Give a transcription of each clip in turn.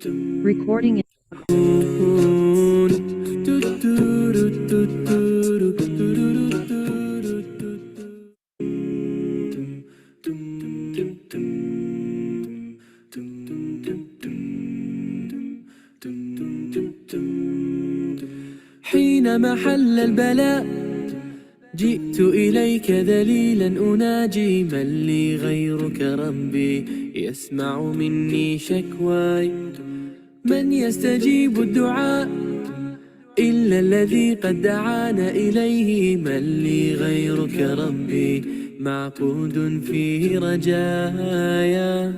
Recording. حينما حل البلاء جئت إليك ذليلا أناجي من لي غيرك ربي يسمع مني شكواي من يستجيب الدعاء إلا الذي قد دعانا إليه من لي غيرك ربي معقود فيه رجايا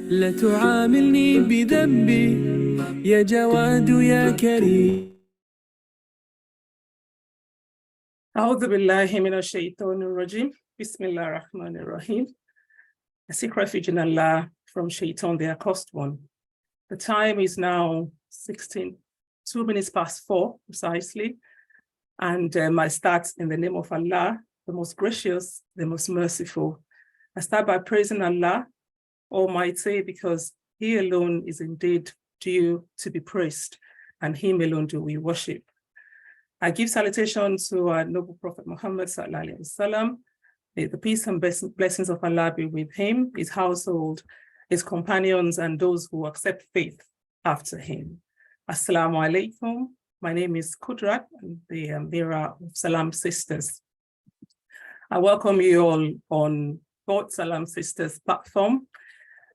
لا تعاملني بذنبي يا جواد يا كريم. أعوذ بالله من الشيطان الرجيم. Bismillah ar-Rahman ar-Rahim. I seek refuge in Allah from Shaitan, the accursed one. The time is now 2 minutes past 4 precisely. And I start in the name of Allah, the most gracious, the most merciful. I start by praising Allah Almighty because He alone is indeed due to be praised, and Him alone do we worship. I give salutation to our noble Prophet Muhammad sallallahu alaihi wasallam. May the peace and blessings of Allah be with him, his household, his companions, and those who accept faith after him. Assalamu alaikum. My name is Kudrat, the bearer of Salam Sisters. I welcome you all on both Salam Sisters platform.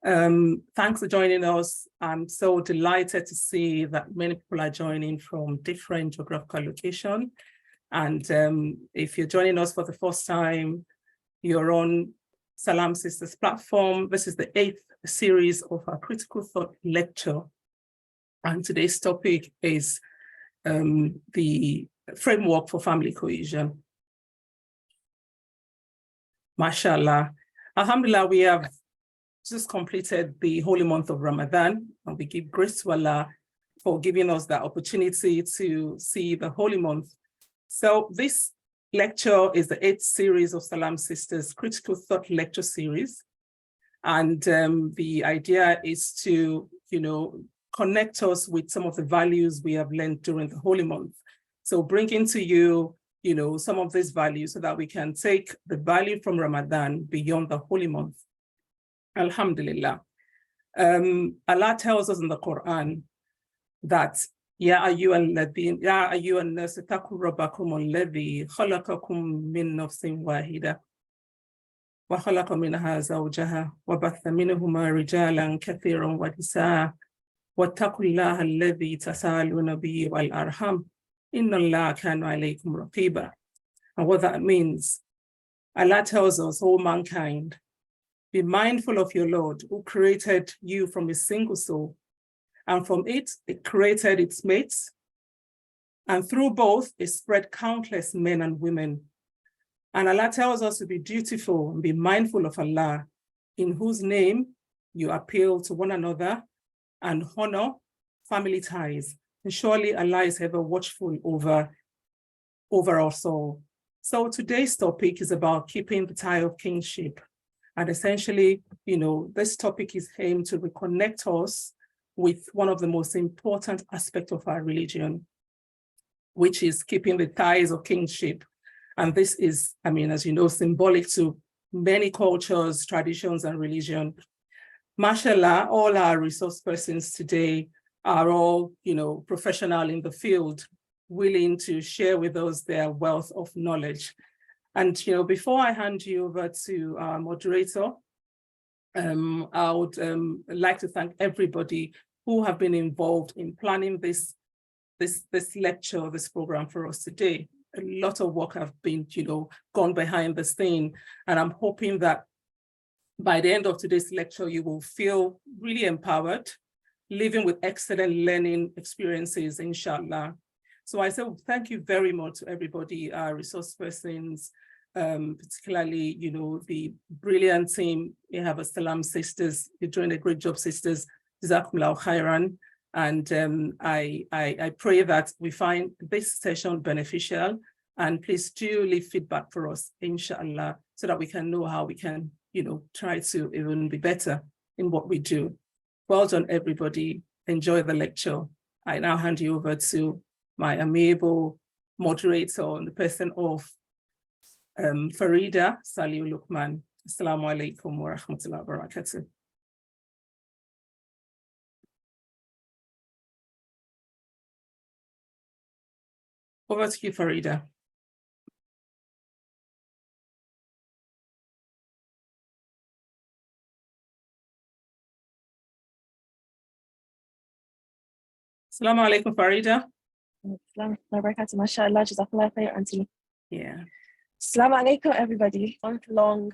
Thanks for joining us. I'm so delighted to see that many people are joining from different geographical locations. And if you're joining us for the first time, you're on Salam Sisters platform. This is the 8th series of our Critical Thought lecture. And today's topic is the framework for family cohesion. MashaAllah. Alhamdulillah, we have just completed the holy month of Ramadan, and we give grace to Allah for giving us that opportunity to see the holy month. So this lecture is the 8th series of Salam Sisters Critical Thought lecture series. And the idea is to, connect us with some of the values we have learned during the holy month. So bringing to you, some of these values so that we can take the value from Ramadan beyond the holy month. Alhamdulillah. Allah tells us in the Quran that Ya ayyuhan nas taqu rabbakum alladhi khalaqakum min nafsin wahida wa khalaqa minha zawjaha wa batha minhuma rijalan kathiran wa nisaa wattaqullaha alladhi tasaaluna bihi wal arham inna Allaha kana alaykum raqiba. And what that means, Allah tells us, all mankind, be mindful of your Lord who created you from a single soul, and from it created its mates, and through both it spread countless men and women. And Allah tells us to be dutiful and be mindful of Allah, in whose name you appeal to one another and honor family ties. And surely Allah is ever watchful over us all. So today's topic is about keeping the tie of kinship. And essentially, this topic is aimed to reconnect us with one of the most important aspects of our religion, which is keeping the ties of kinship. And this is, as you know, symbolic to many cultures, traditions, and religion. Mashallah, all our resource persons today are all, professional in the field, willing to share with us their wealth of knowledge. And before I hand you over to our moderator, I would like to thank everybody who have been involved in planning this lecture, this program for us today. A lot of work have been, gone behind the scene, and I'm hoping that by the end of today's lecture, you will feel really empowered, living with excellent learning experiences, inshallah. So I say thank you very much to everybody, our resource persons, particularly, the brilliant team. We have a Salam Sisters. You're doing a great job, sisters. Jazakumullahu khairan. And I pray that we find this session beneficial. And please do leave feedback for us, inshallah, so that we can know how we can, try to even be better in what we do. Well done, everybody. enjoy the lecture. I now hand you over to my amiable moderator, the person of Farida Saliu Lukman. Assalamu alaikum wa rahmatullahi wa barakatuh. Over to you, Farida. Assalamu alaikum, Farida. Assalamu alaikum, mashallah, jazakallah khair, auntie. Yeah. Assalamu alaikum, everybody. Month-long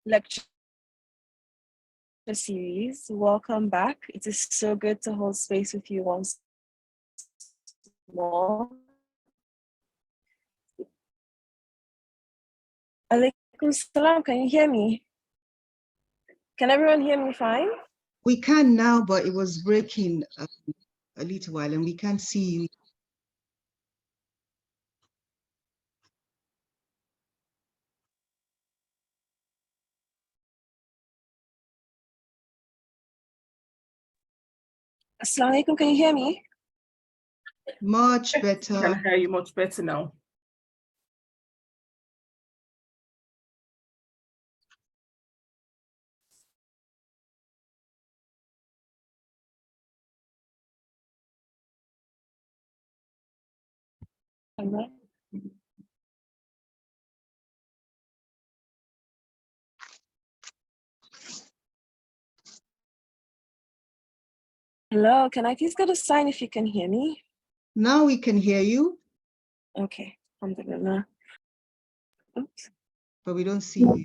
lecture series. Welcome back. It is so good to hold space with you once more. Alaikum salam, can you hear me? Can everyone hear me fine? We can now, but it was breaking a little while and we can't see you. Assalamu alaikum, can you hear me? Much I can better. hear you much better now. Hello, can I please get a sign if you can hear me? Now we can hear you, Okay, alhamdulillah. Oops. but we don't see you.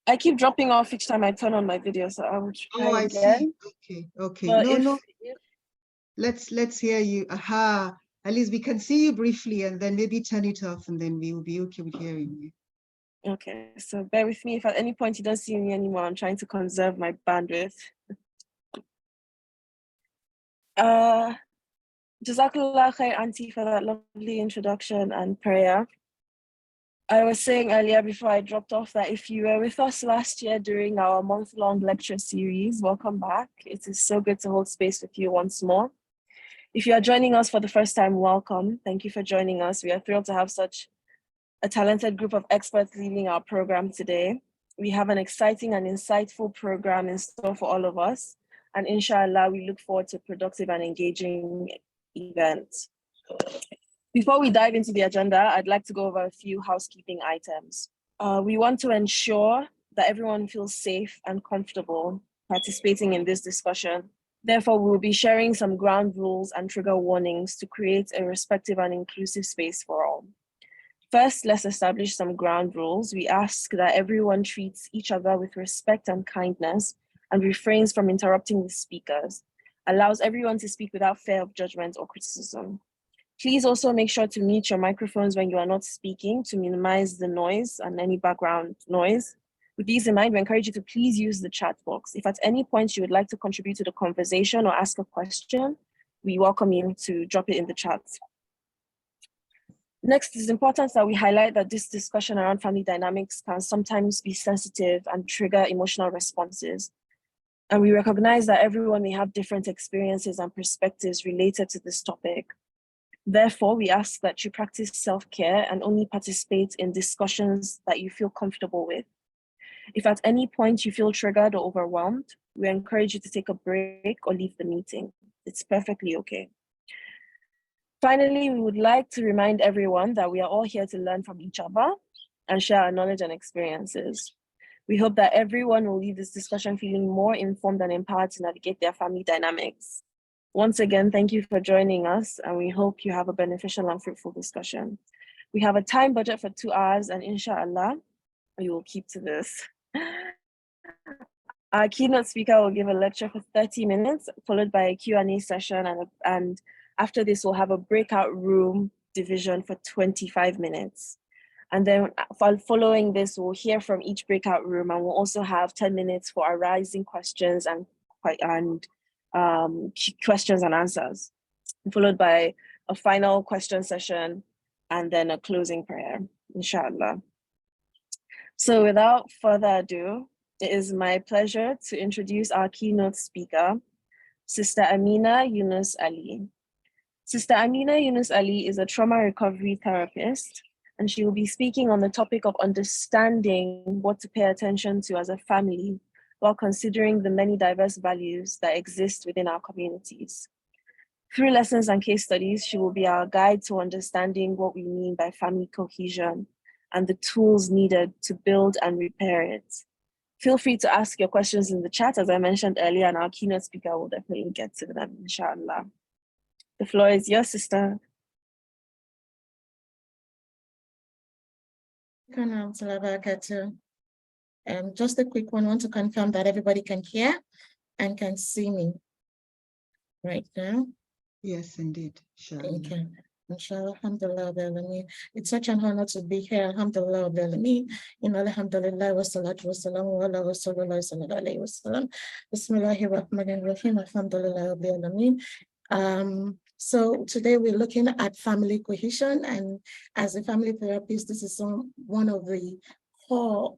I keep dropping off each time I turn on my video, so I will try Oh, I again. see. Okay. But No. Let's hear you. Aha. At least we can see you briefly and then maybe turn it off and then we will be okay with hearing you. Okay, so bear with me if at any point you don't see me anymore. I'm trying to conserve my bandwidth. Jazakallah khair, auntie, for that lovely introduction and prayer. I was saying earlier before I dropped off that if you were with us last year during our month-long lecture series, welcome back. It is so good to hold space with you once more. If you are joining us for the first time, welcome. Thank you for joining us. We are thrilled to have such a talented group of experts leading our program today. We have an exciting and insightful program in store for all of us. And inshallah, we look forward to a productive and engaging event. Before we dive into the agenda, I'd like to go over a few housekeeping items. We want to ensure that everyone feels safe and comfortable participating in this discussion. Therefore, we will be sharing some ground rules and trigger warnings to create a respectful and inclusive space for all. First, let's establish some ground rules. We ask that everyone treats each other with respect and kindness and refrains from interrupting the speakers, allows everyone to speak without fear of judgment or criticism. Please also make sure to mute your microphones when you are not speaking to minimize the noise and any background noise. With these in mind, we encourage you to please use the chat box. If at any point you would like to contribute to the conversation or ask a question, we welcome you to drop it in the chat. Next, it's important that we highlight that this discussion around family dynamics can sometimes be sensitive and trigger emotional responses. And we recognize that everyone may have different experiences and perspectives related to this topic. Therefore, we ask that you practice self-care and only participate in discussions that you feel comfortable with. If at any point you feel triggered or overwhelmed, we encourage you to take a break or leave the meeting. It's perfectly okay. Finally, we would like to remind everyone that we are all here to learn from each other and share our knowledge and experiences. We hope that everyone will leave this discussion feeling more informed and empowered to navigate their family dynamics. Once again, thank you for joining us, and we hope you have a beneficial and fruitful discussion. We have a time budget for 2 hours, and inshallah, we will keep to this. Our keynote speaker will give a lecture for 30 minutes, followed by a Q&A session, and after this, we'll have a breakout room division for 25 minutes. And then following this, we'll hear from each breakout room, and we'll also have 10 minutes for arising questions and questions and answers, followed by a final question session and then a closing prayer, inshallah. So without further ado, it is my pleasure to introduce our keynote speaker, Sister Amina Yunus Ali. Sister Amina Yunus Ali is a trauma recovery therapist, and she will be speaking on the topic of understanding what to pay attention to as a family while considering the many diverse values that exist within our communities. Through lessons and case studies, she will be our guide to understanding what we mean by family cohesion and the tools needed to build and repair it. Feel free to ask your questions in the chat, as I mentioned earlier, and our keynote speaker will definitely get to them, inshallah. The floor is yours, sister. Just a quick one. I want to confirm that everybody can hear and can see me right now. Yes, indeed. Thank you. Inshallah, alhamdulillah, it's such an honor to be here. Alhamdulillah, alhamdulillah, wa salatu wa salam wa ala rasulullah sallallahu alayhi wa sallam. Bismillahir rahmanir rahim, alhamdulillah. So today we're looking at family cohesion, and as a family therapist, this is one of the core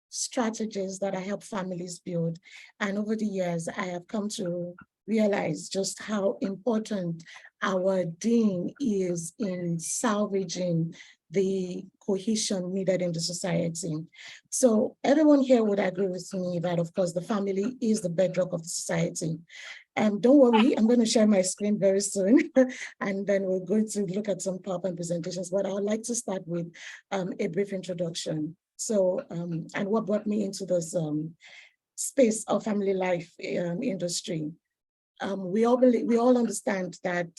strategies that I help families build. And over the years, I have come to realize just how important our deen is in salvaging the cohesion needed in the society. So everyone here would agree with me that, of course, the family is the bedrock of the society. And don't worry, I'm going to share my screen very soon, and then we're going to look at some PowerPoint presentations. But I would like to start with a brief introduction. So, and what brought me into this space of family life industry. We all understand that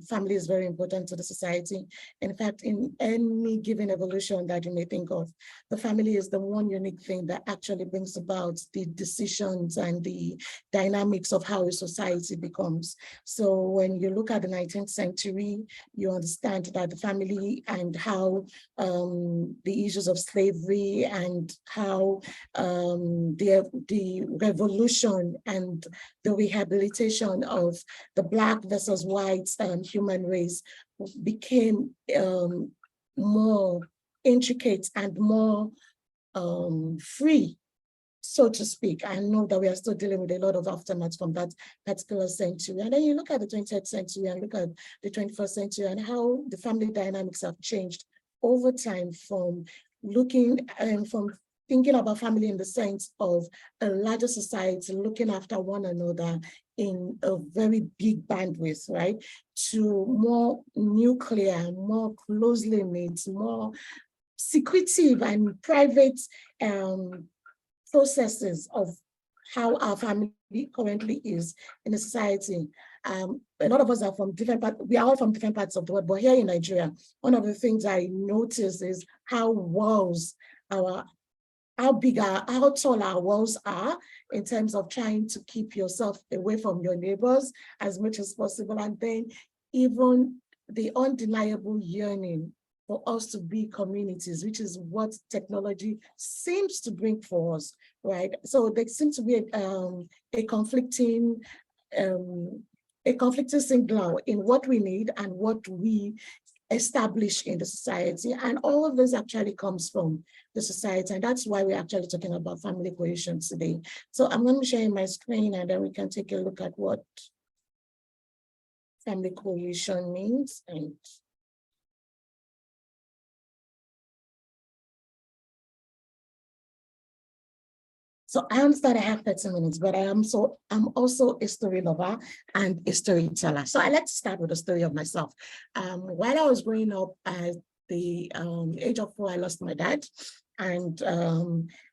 family is very important to the society. In fact, in any given evolution that you may think of, the family is the one unique thing that actually brings about the decisions and the dynamics of how a society becomes. So when you look at the 19th century, you understand that the family and how the issues of slavery and how the revolution and the rehabilitation of the Black versus white human race became more intricate and more free, so to speak. I know that we are still dealing with a lot of aftermath from that particular century. And then you look at the 20th century and look at the 21st century and how the family dynamics have changed over time, from looking and from thinking about family in the sense of a larger society looking after one another in a very big bandwidth, right? To more nuclear, more closely knit, more secretive and private processes of how our family currently is in the society. A lot of us are from different parts, we are all from different parts of the world, but here in Nigeria, one of the things I notice is how how tall our walls are in terms of trying to keep yourself away from your neighbors as much as possible. And then even the undeniable yearning for us to be communities, which is what technology seems to bring for us, right? So there seems to be a conflicting signal in what we need and what we establish in the society. And all of this actually comes from the society. And that's why we're actually talking about family cohesion today. So I'm going to share my screen and then we can take a look at what family cohesion means. And so I understand I have 30 minutes, but I'm also a story lover and a storyteller. So I like to start with a story of myself. While I was growing up at the age of 4, I lost my dad. And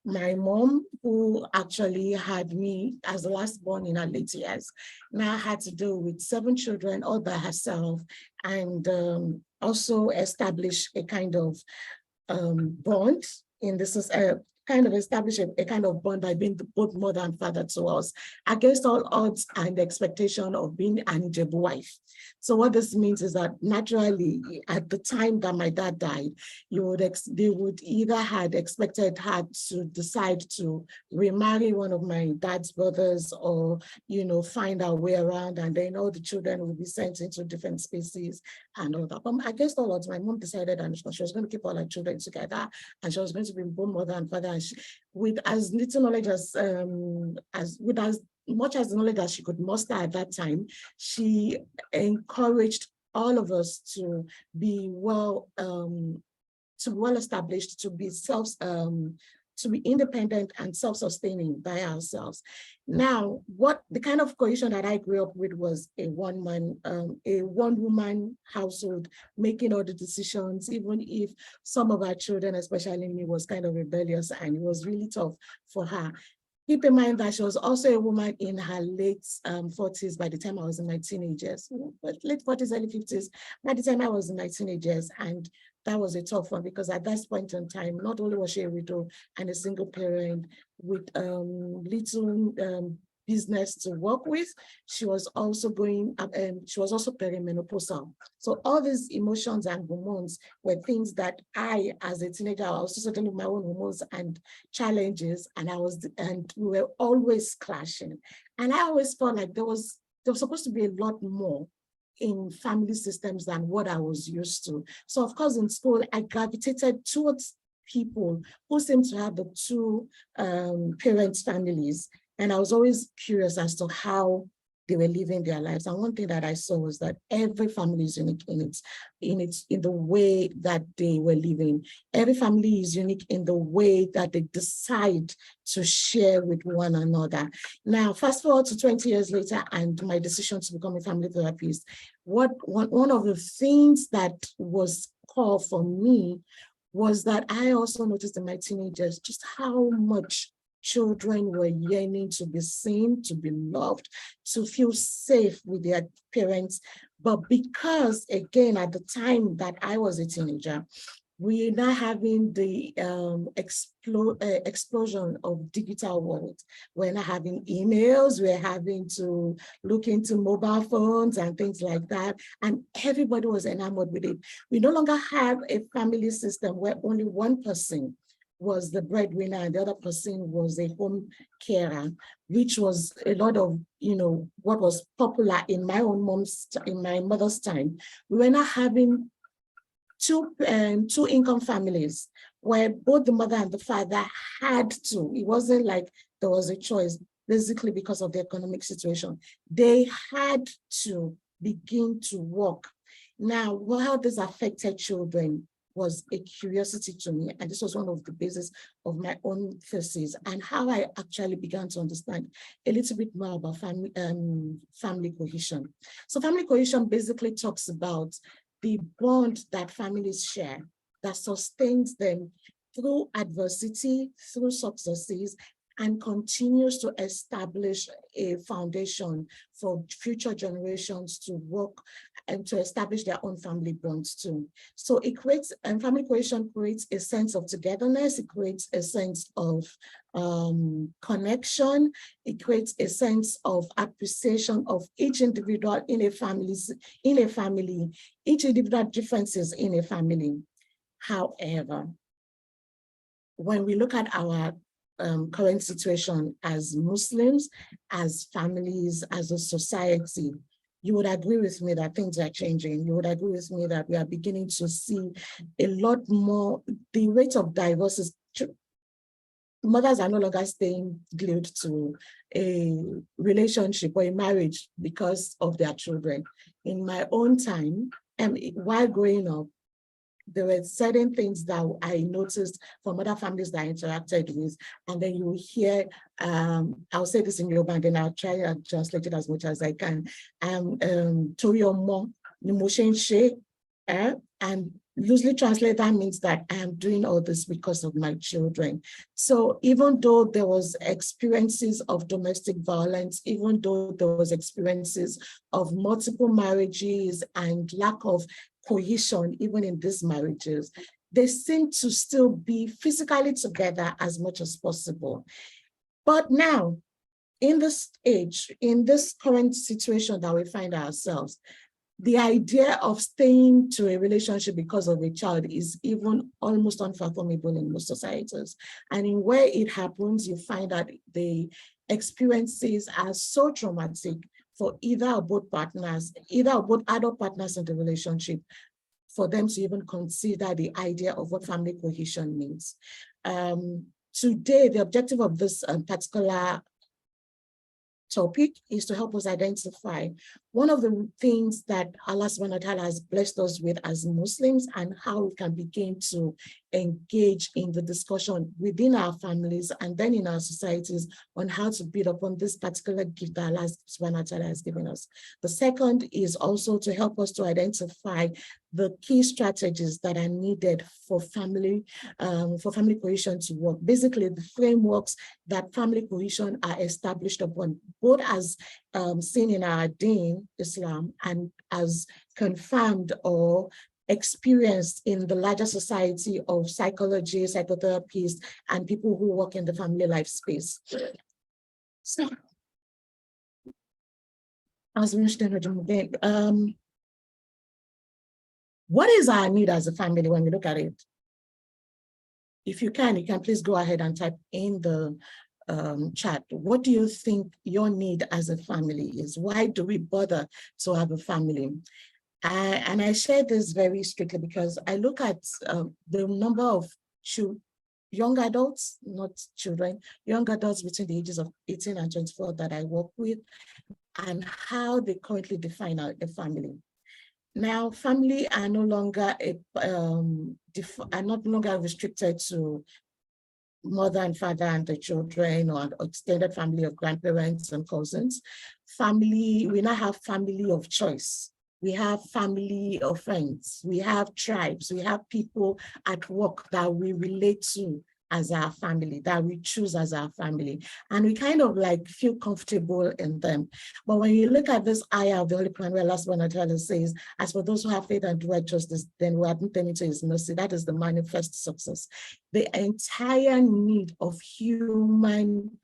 my mom, who actually had me as the last born in her late years, now had to deal with 7 children all by herself, and also establish a kind of bond in this kind of establish a kind of bond by being both mother and father to us, against all odds and the expectation of being an Ijebu wife. So what this means is that naturally, at the time that my dad died, they would either had expected her to decide to remarry one of my dad's brothers, or find our way around, and then all the children would be sent into different spaces and all that. But against all odds, my mom decided that she was going to keep all her children together, and she was going to be both mother and father. And with as little knowledge as much as the knowledge that she could muster at that time, she encouraged all of us to be well established, to be independent and self-sustaining by ourselves. Now, what the kind of cohesion that I grew up with was a one-woman household, making all the decisions, even if some of our children, especially me, was kind of rebellious, and it was really tough for her. Keep in mind that she was also a woman in her late 40s by the time I was in my teenagers, late 40s, early 50s, by the time I was in my teenagers. And that was a tough one, because at that point in time, not only was she a widow and a single parent with little business to work with, she was also perimenopausal. So all these emotions and hormones were things that I, as a teenager, I was also dealing with my own hormones and challenges, and we were always clashing. And I always felt like there was supposed to be a lot more in family systems than what I was used to. So of course, in school, I gravitated towards people who seemed to have the two parents' families. And I was always curious as to how they were living their lives. And one thing that I saw was that every family is unique in the way that they were living. Every family is unique in the way that they decide to share with one another. Now, fast forward to 20 years later and my decision to become a family therapist, one of the things that was core for me was that I also noticed in my teenagers just how much children were yearning to be seen, to be loved, to feel safe with their parents. But because, again, at the time that I was a teenager, we're now having the explosion of digital world. We're now having emails, we're having to look into mobile phones and things like that. And everybody was enamored with it. We no longer have a family system where only one person was the breadwinner and the other person was a home carer, which was a lot of, what was popular in my mother's time. We were now having two income families where both the mother and the father had to. It wasn't like there was a choice, basically because of the economic situation. They had to begin to work. Now, how this affected children was a curiosity to me, and this was one of the basis of my own thesis, and how I actually began to understand a little bit more about family cohesion. So family cohesion basically talks about the bond that families share that sustains them through adversity, through successes, and continues to establish a foundation for future generations to work and to establish their own family bonds too. So it creates, and family cohesion creates a sense of togetherness, it creates a sense of connection, it creates a sense of appreciation of each individual in a family, each individual differences in a family. However, when we look at our current situation as Muslims, as families, as a society, you would agree with me that things are changing. You would agree with me that we are beginning to see a lot more, the rate of divorces. Mothers are no longer staying glued to a relationship or a marriage because of their children. In my own time, and while growing up, there were certain things that I noticed from other families that I interacted with, and then you will hear, I'll say this in Yoruba, and then I'll try and translate it as much as I can. Toriomo, and loosely translate, that means that I am doing all this because of my children. So even though there was experiences of domestic violence, even though there was experiences of multiple marriages and lack of cohesion, even in these marriages, they seem to still be physically together as much as possible. But now, in this age, in this current situation that we find ourselves, the idea of staying to a relationship because of a child is even almost unfathomable in most societies. And in where it happens, you find that the experiences are so traumatic for either or both partners, either or both adult partners in the relationship, for them to even consider the idea of what family cohesion means. Today, the objective of this particular topic is to help us identify one of the things that Allah subhanahu wa ta'ala has blessed us with as Muslims, and how we can begin to engage in the discussion within our families and then in our societies on how to build upon this particular gift that Allah subhanahu wa ta'ala has given us. The second is also to help us to identify the key strategies that are needed for family cohesion to work. Basically, the frameworks that family cohesion are established upon, both as seen in our deen, Islam, and as confirmed or experienced in the larger society of psychology, psychotherapists, and people who work in the family life space. So, as mentioned again, what is our need as a family when we look at it? If you can please go ahead and type in the chat. What do you think your need as a family is? Why do we bother to have a family? And I share this very strictly because I look at the number of young adults, not children, young adults between the ages of 18 and 24 that I work with, and how they currently define a family. Now, family are no longer restricted to mother and father and the children, or an extended family of grandparents and cousins. Family, we now have family of choice. We have family of friends. We have tribes. We have people at work that we relate to as our family, that we choose as our family. And we kind of like feel comfortable in them. But when you look at this ayah of the Holy Quran, where Allah subhanahu wa ta'ala says, as for those who have faith and do righteousness, then we admit them into his mercy. That is the manifest success. The entire need of human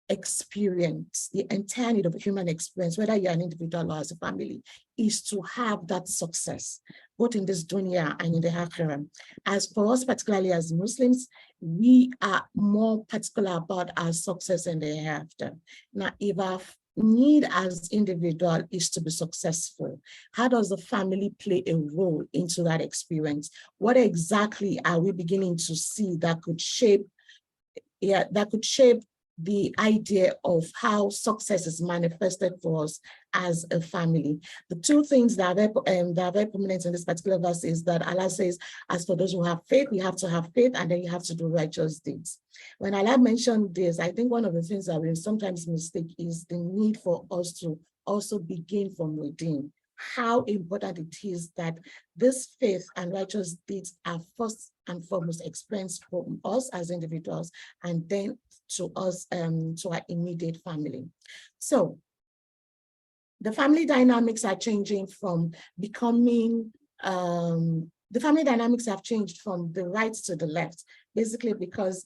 experience, the entire need of human experience, whether you're an individual or as a family, is to have that success, both in this dunya and in the akhirah. As for us, particularly as Muslims, we are more particular about our success in the hereafter. Now, if our need as individual is to be successful, how does the family play a role into that experience? What exactly are we beginning to see that could shape the idea of how success is manifested for us as a family? The two things that are very prominent in this particular verse is that Allah says, as for those who have faith, you have to have faith, and then you have to do righteous deeds. When Allah mentioned this, I think one of the things that we sometimes mistake is the need for us to also begin from within. How important it is that this faith and righteous deeds are first and foremost experienced from us as individuals, and then to us, to our immediate family. So the family dynamics are changing from becoming, the family dynamics have changed from the right to the left, basically because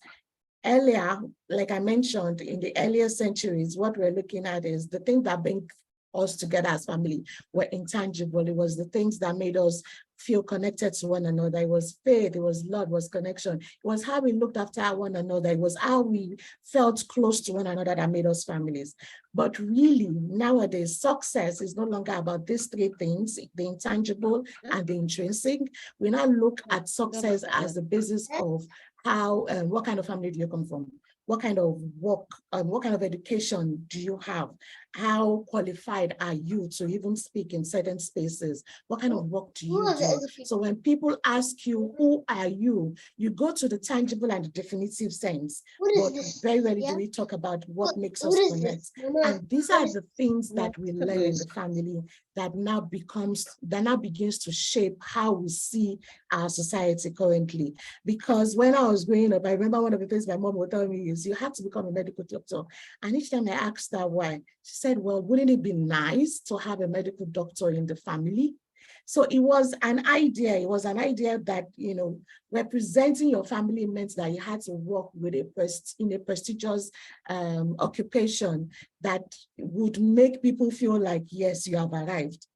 earlier, like I mentioned, in the earlier centuries, what we're looking at is the thing that bring us together as family were intangible. It was the things that made us feel connected to one another. It was faith, it was love, it was connection. It was how we looked after one another. It was how we felt close to one another that made us families. But really, nowadays, success is no longer about these three things, the intangible and the intrinsic. We now look at success as the basis of how, what kind of family do you come from? What kind of work, what kind of education do you have? How qualified are you to even speak in certain spaces? What kind of work do you do? So when people ask you, who are you? You go to the tangible and the definitive sense, but very rarely do we talk about what makes us connect. And these are the things that we learn in the family that now begins to shape how we see our society currently. Because when I was growing up, I remember one of the things my mom would tell me is, you have to become a medical doctor. And each time I asked her why, she said, well, wouldn't it be nice to have a medical doctor in the family? So it was an idea. It was an idea that, you know, representing your family meant that you had to work with in a prestigious occupation that would make people feel like, yes, you have arrived.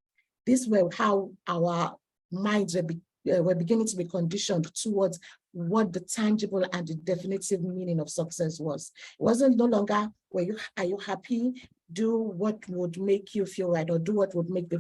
This was how our minds were beginning to be conditioned towards what the tangible and the definitive meaning of success was. It wasn't no longer, are you happy? Do what would make you feel right, or do what would make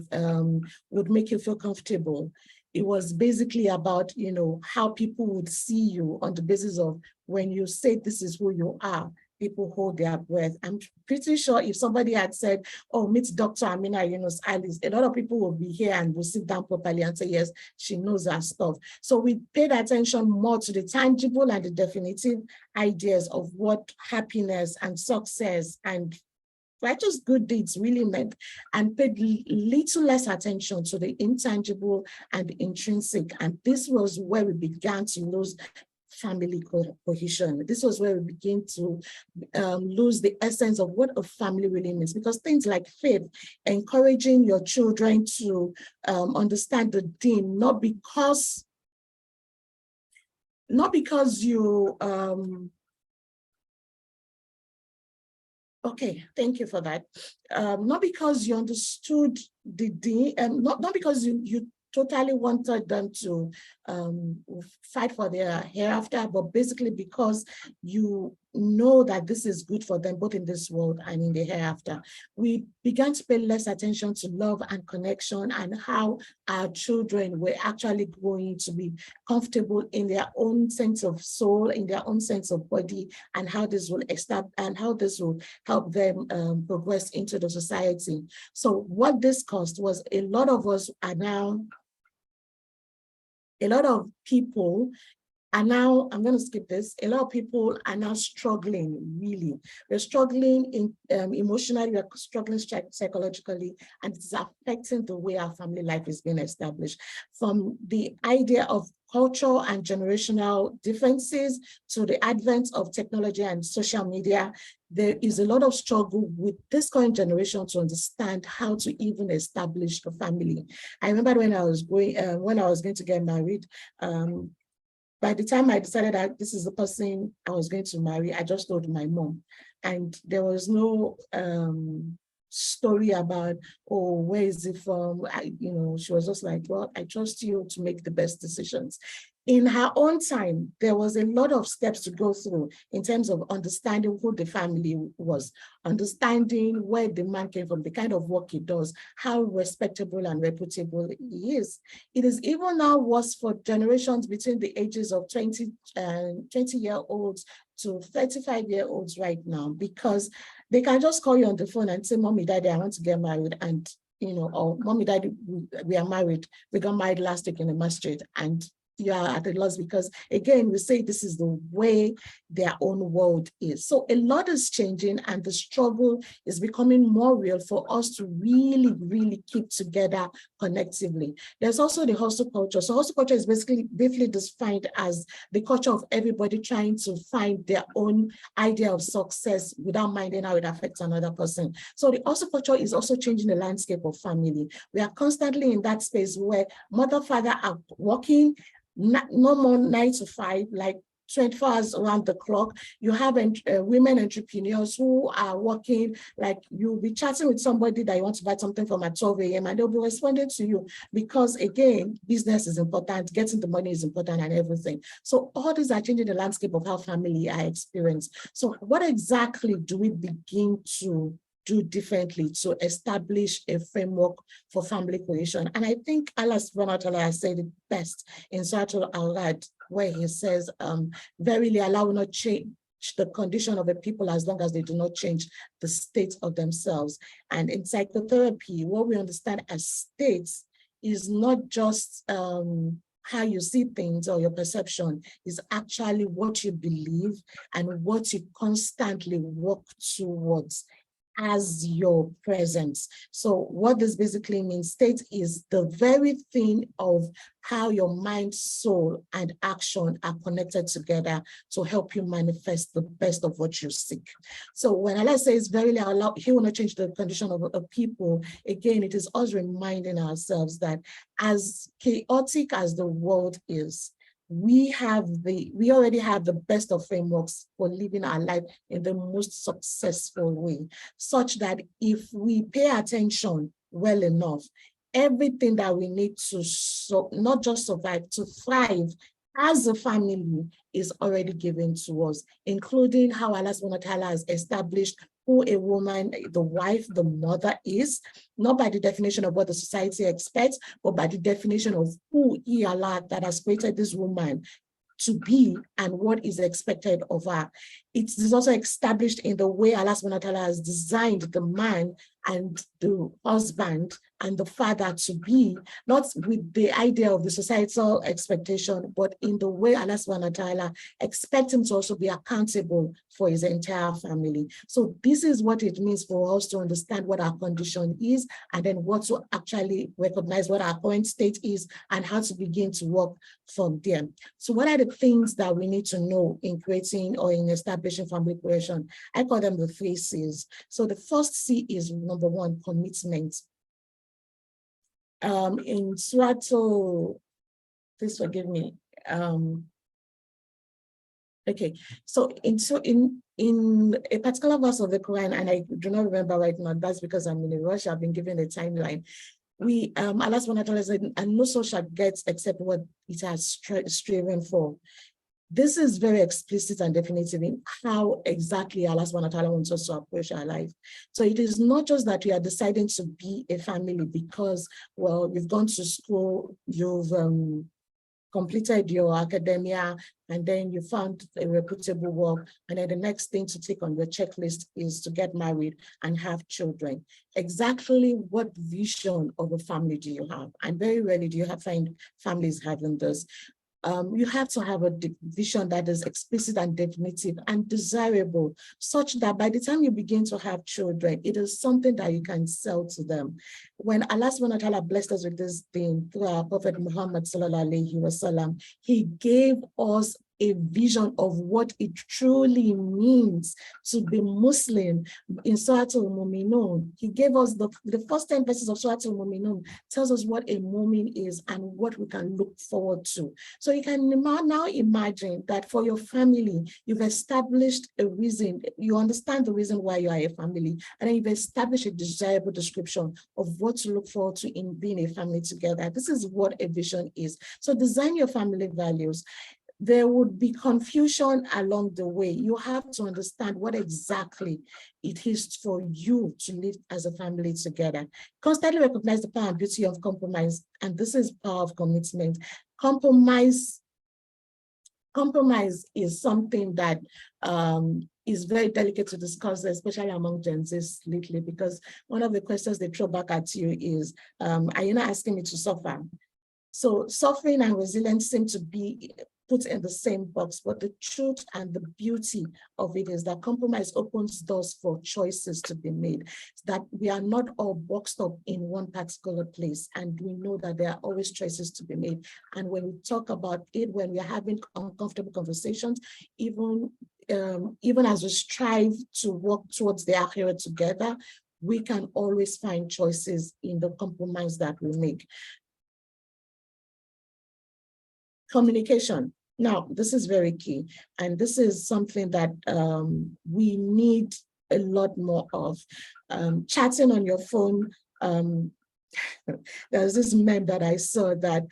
you feel comfortable. It was basically about, you know, how people would see you on the basis of when you say this is who you are, people hold their breath. I'm pretty sure if somebody had said, oh, meet Dr. Amina Yunus Alice, a lot of people will be here and will sit down properly and say, yes, she knows her stuff. So we paid attention more to the tangible and the definitive ideas of what happiness and success and righteous good deeds really meant, and paid little less attention to the intangible and the intrinsic. And this was where we began to lose family cohesion. This was where we begin to lose the essence of what a family really means, because things like faith, encouraging your children to understand the deen, not because you okay, thank you for that. Not because you understood the deen, not because you totally wanted them to fight for their hereafter, but basically because you know that this is good for them, both in this world and in the hereafter. We began to pay less attention to love and connection and how our children were actually going to be comfortable in their own sense of soul, in their own sense of body, and how this will help them progress into the society. So what this caused was a lot of people are now, I'm going to skip this, a lot of people are now struggling, really. We're struggling emotionally, we're struggling psychologically, and it's affecting the way our family life is being established. From the idea of cultural and generational differences to the advent of technology and social media, there is a lot of struggle with this current generation to understand how to even establish a family. I remember when I was going to get married, by the time I decided that this is the person I was going to marry, I just told my mom. And there was no story about, oh, where is it from? She was just like, well, I trust you to make the best decisions. In her own time, there was a lot of steps to go through in terms of understanding who the family was, understanding where the man came from, the kind of work he does, how respectable and reputable he is. It is even now worse for generations between the ages of 20-year-olds to 35-year-olds right now, because they can just call you on the phone and say, Mommy, Daddy, I want to get married. And, or Mommy, Daddy, we are married. We got married last week in the masjid. And you are at a loss because, again, we say this is the way their own world is. So a lot is changing, and the struggle is becoming more real for us to really, really keep together collectively. There's also the hustle culture. So hustle culture is basically defined as the culture of everybody trying to find their own idea of success without minding how it affects another person. So the hustle culture is also changing the landscape of family. We are constantly in that space where mother, father are working, no more 9 to 5, like 24 hours around the clock. You have women entrepreneurs who are working, like you'll be chatting with somebody that you want to buy something from at 12 a.m. and they'll be responding to you because, again, business is important, getting the money is important and everything. So all these are changing the landscape of how family are experienced. So what exactly do we begin to do differently to establish a framework for family cohesion? And I think Allah subhanahu wa ta'ala has said it best in Surah Al-Ra'd, where he says, verily Allah will not change the condition of a people as long as they do not change the state of themselves. And in psychotherapy, what we understand as states is not just how you see things or your perception, is actually what you believe and what you constantly work towards as your presence. So what this basically means, state is the very thing of how your mind, soul, and action are connected together to help you manifest the best of what you seek. So when Allah says, verily Allah, He will not change the condition of people, again, it is us reminding ourselves that as chaotic as the world is, we already have the best of frameworks for living our life in the most successful way, such that if we pay attention well enough, everything that we need to not just survive, to thrive as a family is already given to us, including how Allah subhanahu wa ta'ala has established who a woman, the wife, the mother is, not by the definition of what the society expects, but by the definition of who He, Allah, that has created this woman to be and what is expected of her. It is also established in the way Allah subhanahu wa ta'ala has designed the man and the husband and the father to be, not with the idea of the societal expectation, but in the way Allah subhanahu wa ta'ala expects him to also be accountable for his entire family. So this is what it means for us to understand what our condition is, and then what to actually recognize what our current state is and how to begin to work from there. So what are the things that we need to know in creating or in establishing family cohesion? I call them the 3 C's. So the first C is number 1, commitment. In Surah, please forgive me. Okay, so in a particular verse of the Quran, and I do not remember right now, that's because I'm in a rush, I've been given a timeline. Allah subhanahu wa ta'ala said, and no soul shall get except what it has striven for. This is very explicit and definitive in how exactly Allah subhanahu wa ta'ala wants us to approach our life. So it is not just that we are deciding to be a family because, well, you've gone to school, you've completed your academia, and then you found a reputable work, and then the next thing to take on your checklist is to get married and have children. Exactly what vision of a family do you have? And very rarely do you find families having this. You have to have a vision that is explicit and definitive and desirable, such that by the time you begin to have children, it is something that you can sell to them. When Allah subhanahu wa ta'ala blessed us with this thing through our Prophet Muhammad sallallahu alaihi wasallam, He gave us a vision of what it truly means to be Muslim. In Surah Al-Mu'minun, He gave us the first 10 verses of Surah Al-Mu'minun tells us what a mu'min is and what we can look forward to. So you can now imagine that for your family, you've established a reason, you understand the reason why you are a family, and then you've established a desirable description of what to look forward to in being a family together. This is what a vision is. So design your family values. There would be confusion along the way. You have to understand what exactly it is for you to live as a family together. Constantly recognize the power and beauty of compromise, and this is power of commitment. Compromise is something that is very delicate to discuss, especially among Gen Zs lately, because one of the questions they throw back at you is, are you not asking me to suffer? So suffering and resilience seem to be put in the same box, but the truth and the beauty of it is that compromise opens doors for choices to be made, that we are not all boxed up in one particular place, and we know that there are always choices to be made. And when we talk about it, when we are having uncomfortable conversations, even as we strive to work towards the akhirah together, we can always find choices in the compromise that we make. Communication. Now, this is very key, and this is something that we need a lot more of. Chatting on your phone. There's this meme that I saw that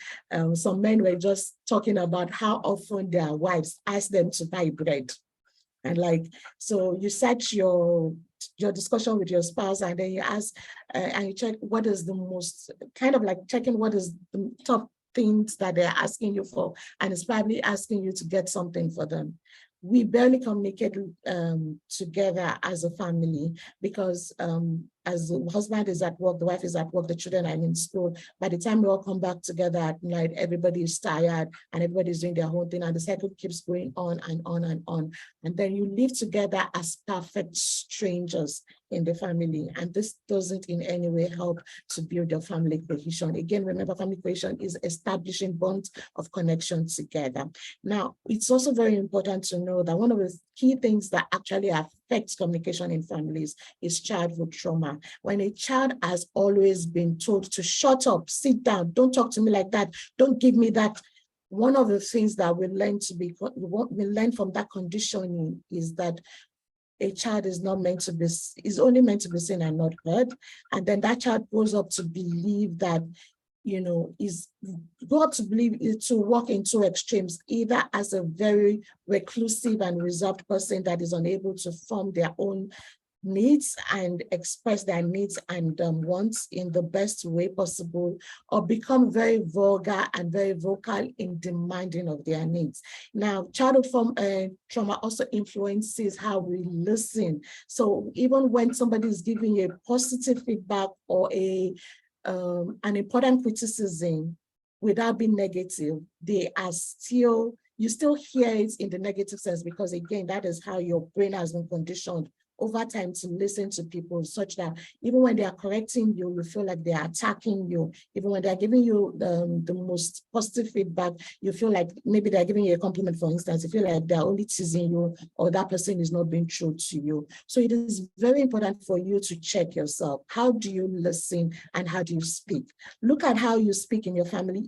some men were just talking about how often their wives ask them to buy bread. And so you set your discussion with your spouse, and then you ask, and you check what is the most, kind of like checking what is the top things that they're asking you for, and it's probably asking you to get something for them. We barely communicate together as a family because as the husband is at work, the wife is at work, the children are in school. By the time we all come back together at night, everybody is tired and everybody's doing their own thing, and the cycle keeps going on and on and on. And then you live together as perfect strangers in the family. And this doesn't in any way help to build your family cohesion. Again, remember, family cohesion is establishing bonds of connection together. Now, it's also very important to know that one of the key things that actually affects communication in families is childhood trauma. When a child has always been told to shut up, sit down, don't talk to me like that, don't give me that. One of the things that we learn from that conditioning is that a child is not meant to be, is only meant to be seen and not heard. And then that child grows up to believe that, to walk into extremes, either as a very reclusive and reserved person that is unable to form their own needs and express their needs and wants in the best way possible, or become very vulgar and very vocal in demanding of their needs. Now, childhood trauma also influences how we listen. So even when somebody is giving you a positive feedback or an important criticism without being negative, you still hear it in the negative sense, because again, that is how your brain has been conditioned over time to listen to people, such that even when they are correcting you, you feel like they are attacking you. Even when they're giving you the most positive feedback, you feel like maybe they're giving you a compliment, for instance, you feel like they're only teasing you, or that person is not being true to you. So it is very important for you to check yourself. How do you listen and how do you speak? Look at how you speak in your family.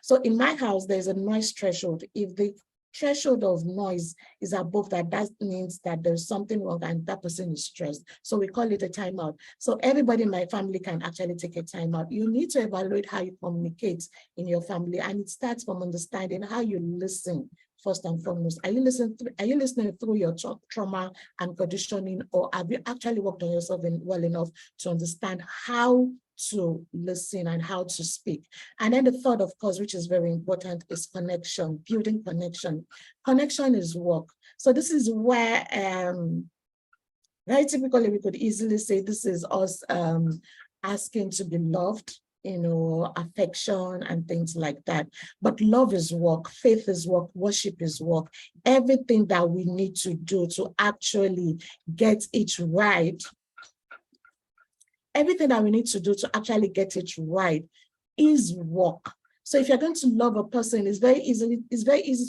So in my house, there's a noise threshold. If the threshold of noise is above that, that means that there's something wrong and that person is stressed. So we call it a timeout. So everybody in my family can actually take a timeout. You need to evaluate how you communicate in your family, and it starts from understanding how you listen. First and foremost, are you listening through your trauma and conditioning, or have you actually worked on yourself well enough to understand how to listen and how to speak? And then the third, of course, which is very important, is connection, building connection. Connection is work. So this is where very typically we could easily say this is us asking to be loved, affection and things like that. But love is work, faith is work, worship is work. Everything that we need to do to actually get it right, everything that we need to do to actually get it right is work. So if you're going to love a person, it's very easy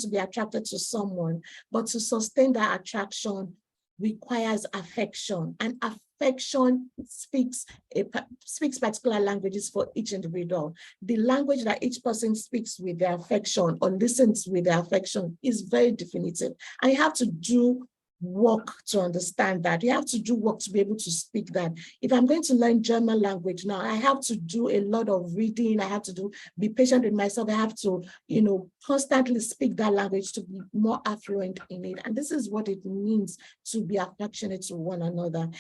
to be attracted to someone, but to sustain that attraction requires affection, and affection speaks particular languages for each individual. The language that each person speaks with their affection or listens with their affection is very definitive, and you have to do work to understand that. You have to do work to be able to speak that. If I'm going to learn German language now, I have to do a lot of reading. I have to be patient with myself. I have to, constantly speak that language to be more affluent in it. And this is what it means to be affectionate to one another.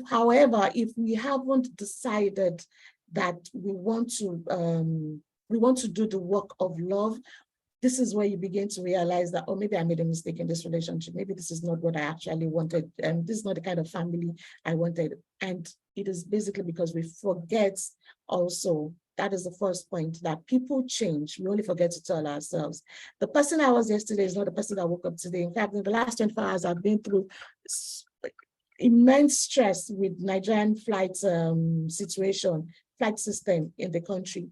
However, if we haven't decided that we want to do the work of love, this is where you begin to realize that, oh, maybe I made a mistake in this relationship. Maybe this is not what I actually wanted. And this is not the kind of family I wanted. And it is basically because we forget also, that is the first point, that people change. We only forget to tell ourselves. The person I was yesterday is not the person that woke up today. In fact, in the last 24 hours, I've been through immense stress with Nigerian flight system in the country,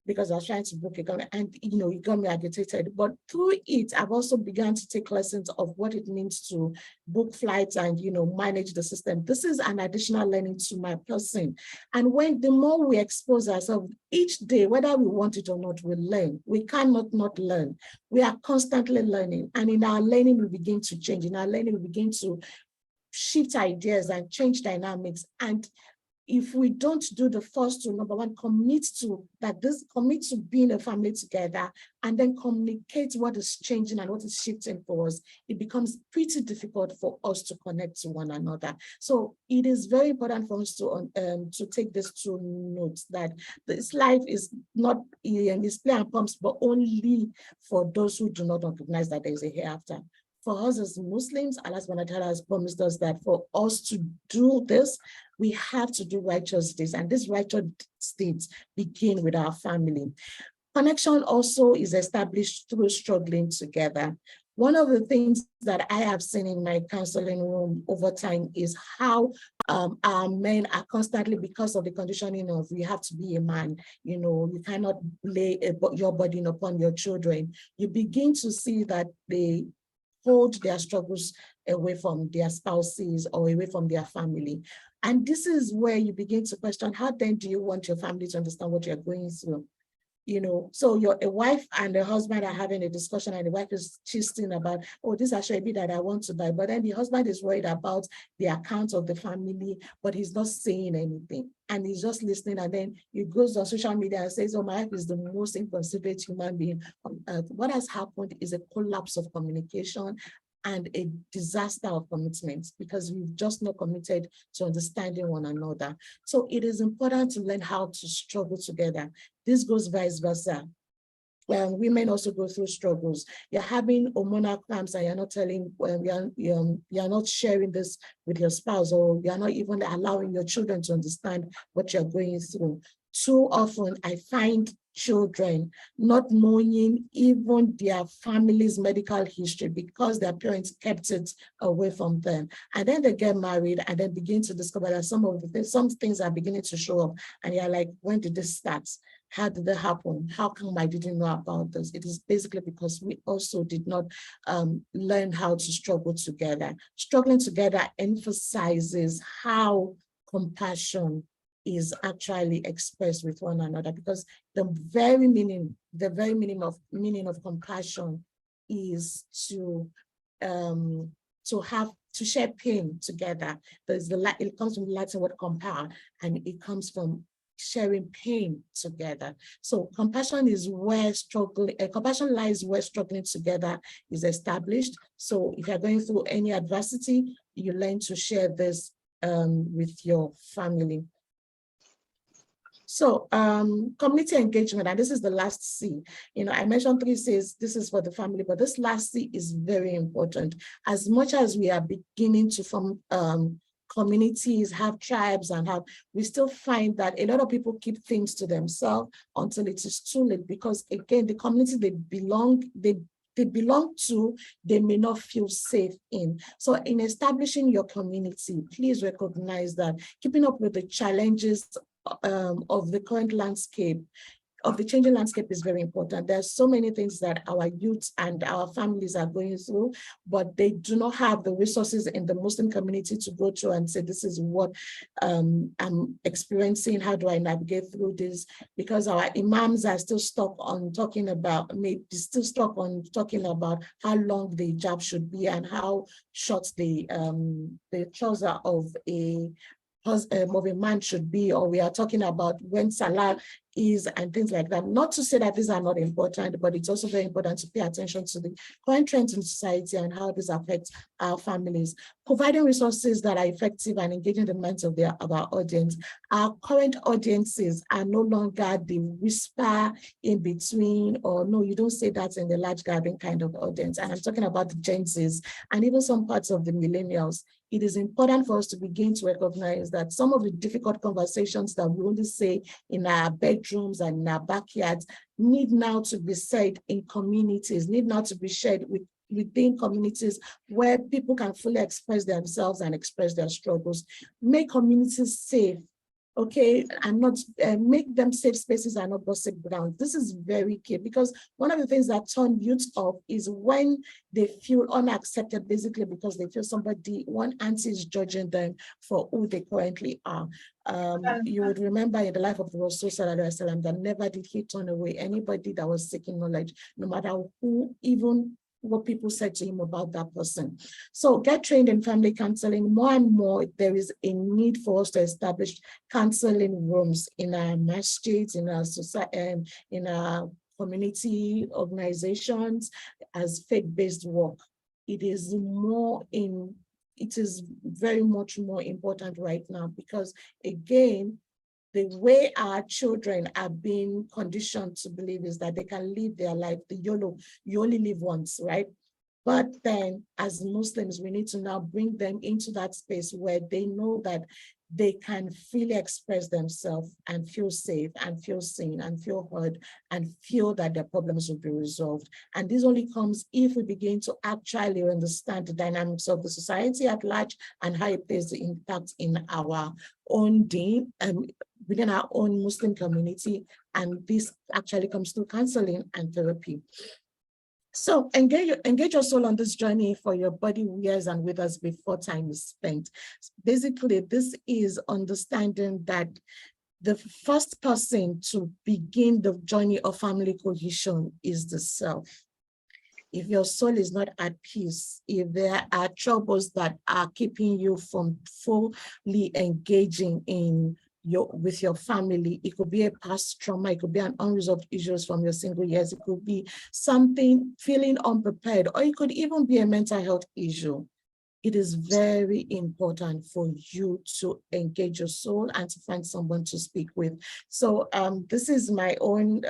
because I was trying to book it, and it got me agitated. But through it, I've also begun to take lessons of what it means to book flights and manage the system. This is an additional learning to my person. And the more we expose ourselves each day, whether we want it or not, we learn. We cannot not learn. We are constantly learning, and in our learning, we begin to change. In our learning, we begin to shift ideas and change dynamics. And if we don't do the first two, number one, commit to being a family together, and then communicate what is changing and what is shifting for us, it becomes pretty difficult for us to connect to one another. So it is very important for us to take this to note, that this life is not is play and pumps, but only for those who do not recognize that there is a hereafter. for us as Muslims, Allah subhanahu wa ta'ala has promised us that for us to do this, we have to do righteous deeds, and these righteous deeds begin with our family. Connection also is established through struggling together. One of the things that I have seen in my counseling room over time is how our men are constantly, because of the conditioning of you have to be a man, you cannot lay your burden upon your children. You begin to see that they hold their struggles away from their spouses or away from their family. And this is where you begin to question, how then do you want your family to understand what you're going through? So a wife and a husband are having a discussion, and the wife is gisting about, oh, this Ashwebi that I want to buy. But then the husband is worried about the account of the family, but he's not saying anything. And he's just listening. And then he goes on social media and says, oh, my wife is the most inconsiderate human being on earth. What has happened is a collapse of communication and a disaster of commitment, because we've just not committed to understanding one another. So it is important to learn how to struggle together. This goes vice versa. Women also go through struggles. You're having hormonal cramps and you're not telling, you're not sharing this with your spouse, or you're not even allowing your children to understand what you're going through. Too often, I find children not knowing even their family's medical history because their parents kept it away from them. And then they get married and then begin to discover that some things are beginning to show up. And you're like, when did this start? How did that happen? How come I didn't know about this? It is basically because we also did not learn how to struggle together. Struggling together emphasizes how compassion is actually expressed with one another, because the very meaning of compassion is to share pain together. It comes from the Latin word compare, and it comes from sharing pain together. So compassion lies where struggling together is established. So if you're going through any adversity, you learn to share this with your family. So community engagement, and this is the last C. I mentioned 3 C's, this is for the family, but this last C is very important. As much as we are beginning to form communities, have tribes, and we still find that a lot of people keep things to themselves until it is too late, because again, the community they belong to, they may not feel safe in. So in establishing your community, please recognize that keeping up with the challenges of the current landscape, of the changing landscape, is very important. There's so many things that our youth and our families are going through, but they do not have the resources in the Muslim community to go through and say, this is what I'm experiencing, how do I navigate through this? Because our imams are still stuck on talking about how long the hijab should be and how short the trouser of a man should be, or we are talking about when Salah is and things like that. Not to say that these are not important, but it's also very important to pay attention to the current trends in society and how this affects our families. Providing resources that are effective and engaging the minds of our audience. Our current audiences are no longer the whisper in between, or no, you don't say that in the large gathering kind of audience. And I'm talking about the Gen Zs and even some parts of the millennials. It is important for us to begin to recognize that some of the difficult conversations that we only say in our bedrooms and in our backyards need now to be said in communities, need now to be shared within communities where people can fully express themselves and express their struggles. Make communities safe, okay, and not make them safe spaces and not gossip grounds. This is very key, because one of the things that turn youth off is when they feel unaccepted, basically because they feel one auntie is judging them for who they currently are. You would remember in the life of the Rasul Sallallahu Alaihi Wasallam that never did he turn away anybody that was seeking knowledge, no matter who, even what people said to him about that person. So get trained in family counseling. More and more, there is a need for us to establish counseling rooms in our masjids, in our society, in our community organizations as faith-based work. It is very much more important right now, because again, the way our children are being conditioned to believe is that they can live their life, the YOLO, you only live once, right? But then as Muslims, we need to now bring them into that space where they know that they can freely express themselves and feel safe and feel seen and feel heard and feel that their problems will be resolved. And this only comes if we begin to actually understand the dynamics of the society at large and how it plays the impact in our own deen and within our own Muslim community. And this actually comes through counseling and therapy. So engage your soul on this journey, for your body wears and withers before time is spent. Basically, this is understanding that the first person to begin the journey of family cohesion is the self. If your soul is not at peace, if there are troubles that are keeping you from fully engaging with your family, it could be a past trauma, it could be an unresolved issues from your single years, it could be something feeling unprepared, or it could even be a mental health issue. It is very important for you to engage your soul and to find someone to speak with. So this is my own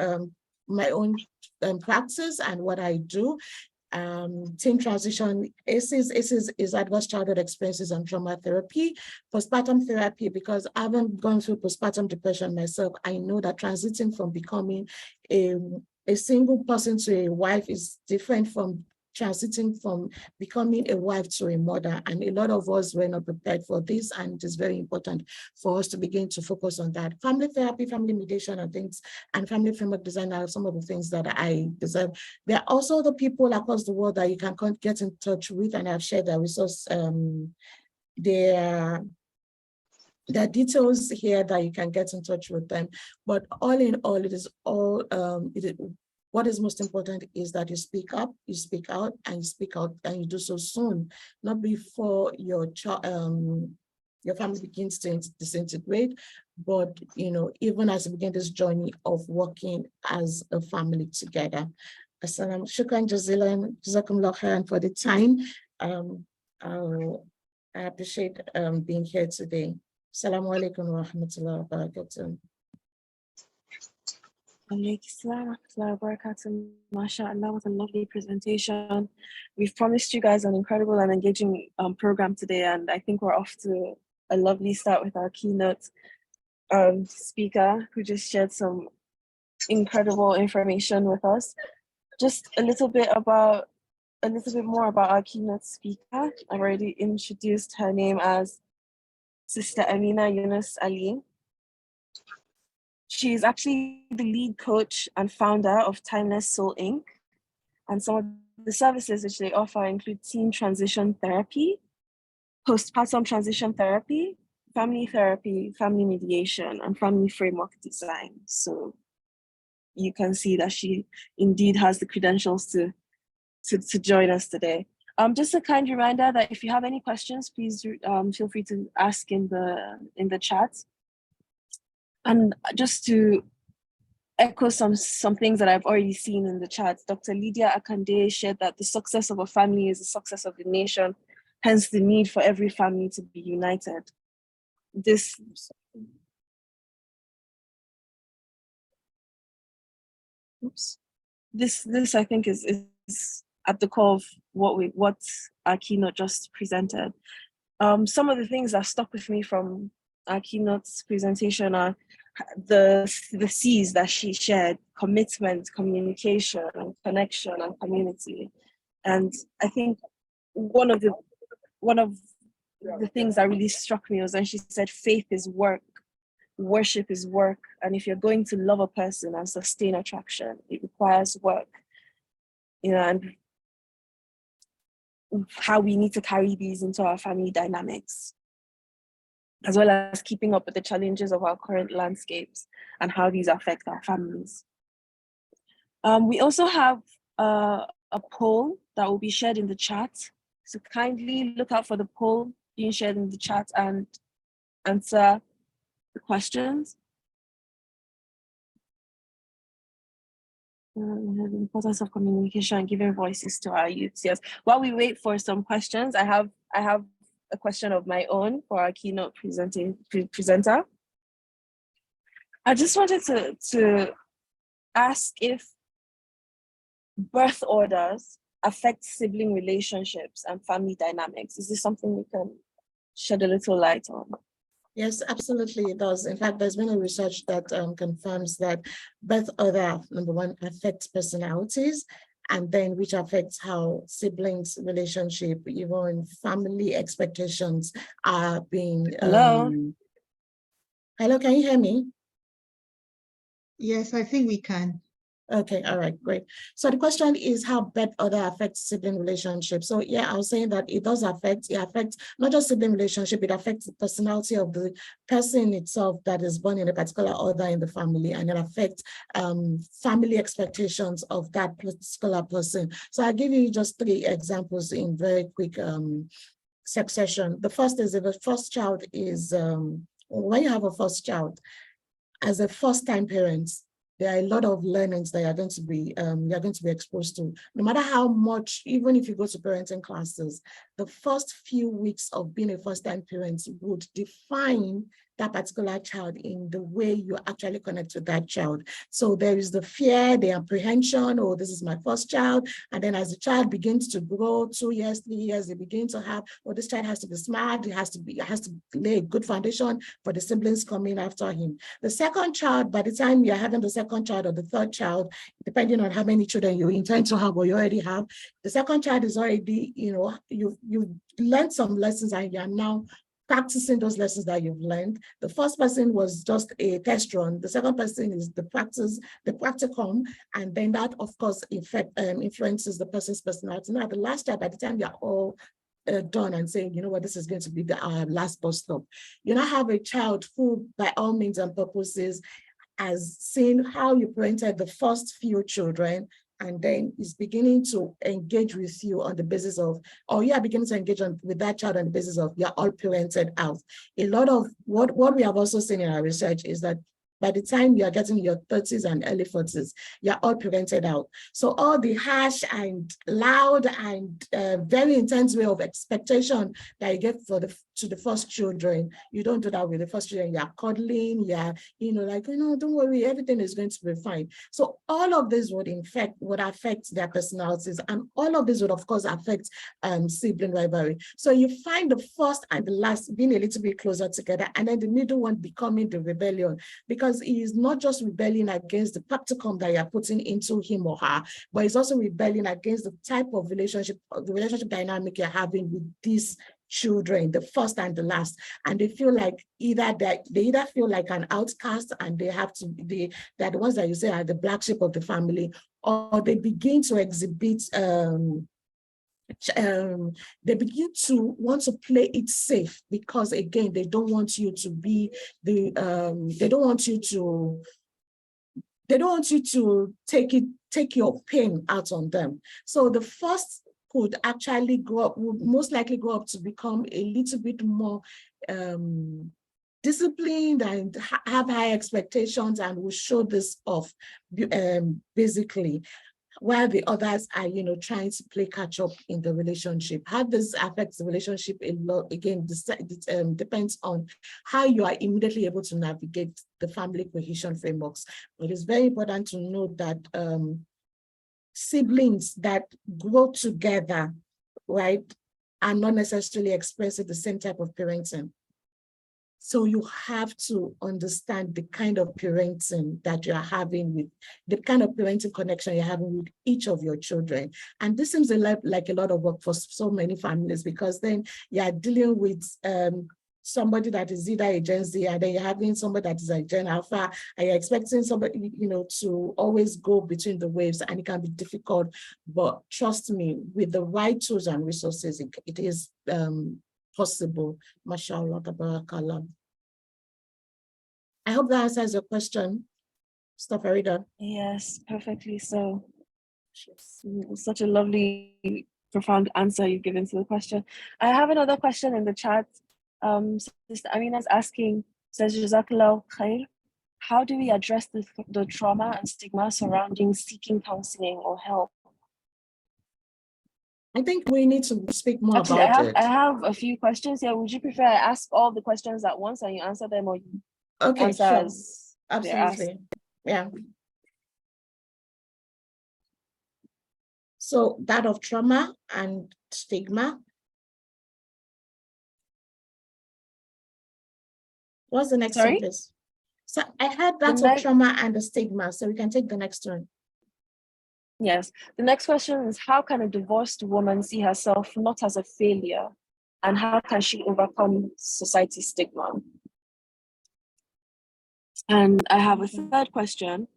practice and what I do. Teen transition is adverse childhood experiences and trauma therapy, postpartum therapy, because I haven't gone through postpartum depression myself. I know that transiting from becoming a single person to a wife is different from transiting from becoming a wife to a mother. And a lot of us were not prepared for this, and it is very important for us to begin to focus on that. Family therapy, family mediation and things, and family framework design are some of the things that I deserve. There are also the people across the world that you can get in touch with, and I've shared their resource, their details here that you can get in touch with them. But all in all, what is most important is that you speak up, you speak out, and you speak out, and you do so soon, not before your family begins to disintegrate, but even as you begin this journey of working as a family together. Salam, shukran jazilan, jazakumullah khairan for the time. I appreciate being here today. Assalamu alaikum wa rahmatullahi wa barakatuh. MashaAllah, what a lovely presentation. We've promised you guys an incredible and engaging program today, and I think we're off to a lovely start with our keynote speaker, who just shared some incredible information with us. Just a little bit more about our keynote speaker. I've already introduced her name as Sister Amina Yunus Ali. She's actually the lead coach and founder of Timeless Soul Inc. And some of the services which they offer include teen transition therapy, postpartum transition therapy, family mediation, and family framework design. So you can see that she indeed has the credentials to join us today. Just a kind reminder that if you have any questions, please feel free to ask in the chat. And just to echo some things that I've already seen in the chat, Dr. Lydia Akande shared that the success of a family is the success of the nation, hence the need for every family to be united. This I think is at the core of what our keynote just presented. Some of the things that stuck with me from our keynote's presentation are the C's that she shared: commitment, communication, and connection, and community. And I think one of the things that really struck me was when she said faith is work, worship is work, and if you're going to love a person and sustain attraction, it requires work. And how we need to carry these into our family dynamics, as well as keeping up with the challenges of our current landscapes and how these affect our families. We also have a poll that will be shared in the chat. So kindly look out for the poll being shared in the chat and answer the questions. The importance of communication and giving voices to our youths. Yes. While we wait for some questions, I have a question of my own for our keynote presenter. I just wanted to ask if birth orders affects sibling relationships and family dynamics? Is this something you can shed a little light on? Yes, absolutely, it does. In fact, there's been a research that confirms that birth order, number one, affects personalities, and then which affects how siblings' relationship, even family expectations are being. Hello? Hello, can you hear me? Yes, I think we can. Okay, all right, great. So the question is how birth order affects sibling relationships. So yeah, I was saying that it affects not just sibling relationship, it affects the personality of the person itself that is born in a particular order in the family, and it affects family expectations of that particular person. So I'll give you just 3 examples in very quick succession. The first is if the first child is, when you have a first child, as a first-time parent, there are a lot of learnings that you're going to be exposed to. No matter how much, even if you go to parenting classes, the first few weeks of being a first-time parent would define that particular child in the way you actually connect with that child. So there is the fear, the apprehension, oh, this is my first child. And then as the child begins to grow, 2 years, 3 years, they begin to have, oh, this child has to be smart, it has to lay a good foundation for the siblings coming after him. The second child, by the time you're having the second child or the third child, depending on how many children you intend to have or you already have, the second child is already, you've learned some lessons and you're now practicing those lessons that you've learned. The first person was just a test run. The second person is the practice, the practicum, and then that, of course, influences the person's personality. Now, the last child, by the time you're all done and saying, you know what, this is going to be our last bus stop, you now have a child who, by all means and purposes, has seen how you parented the first few children, and then is beginning to engage with you on the basis of, or you are beginning to engage with that child on the basis of you're all parented out. A lot of what we have also seen in our research is that by the time you are getting your 30s and early 40s, you're all parented out. So all the harsh and loud and very intense way of expectation that you get to the first children, you don't do that with the first children. You're cuddling, don't worry, everything is going to be fine. So all of this would affect their personalities, and all of this would, of course, affect sibling rivalry. So you find the first and the last being a little bit closer together, and then the middle one becoming the rebellion, because he is not just rebelling against the practicum that you're putting into him or her, but he's also rebelling against the type of relationship dynamic you're having with these children, the first and the last. And they feel like they either feel like an outcast and they're the ones that you say are the black sheep of the family, or they begin to exhibit they begin to want to play it safe, because again, they don't want you to be they don't want you to take your pain out on them. So the first could actually would most likely grow up to become a little bit more disciplined and have high expectations, and will show this off basically, while the others are, trying to play catch up in the relationship. How this affects the relationship a lot, again, depends on how you are immediately able to navigate the family cohesion frameworks. It is very important to note that siblings that grow together, right, are not necessarily experiencing the same type of parenting. So you have to understand the kind of parenting that you're having with, the kind of parenting connection you're having with each of your children. And this seems like a lot of work for so many families, because then you're dealing with somebody that is either a Gen Z, and then you're having somebody that is a Gen Alpha, and you're expecting somebody, to always go between the waves, and it can be difficult. But trust me, with the right tools and resources, it is possible. Mashallah, tabarakallah. I hope that answers your question, Farida. Yes, perfectly so. Such a lovely, profound answer you've given to the question. I have another question in the chat. Sister Amina's asking, says, Jazakallah khair, how do we address the trauma and stigma surrounding seeking counseling or help? I think we need to speak more Actually, about it. I have a few questions here. Would you prefer I ask all the questions at once and you answer them, or you answer sure. as Absolutely. Yeah. So that of trauma and stigma. What's the next one, Sorry? please? So I heard that of next- trauma and the stigma, so we can take the next one. Yes. The next question is, how can a divorced woman see herself not as a failure? And how can she overcome society's stigma? And I have a third question,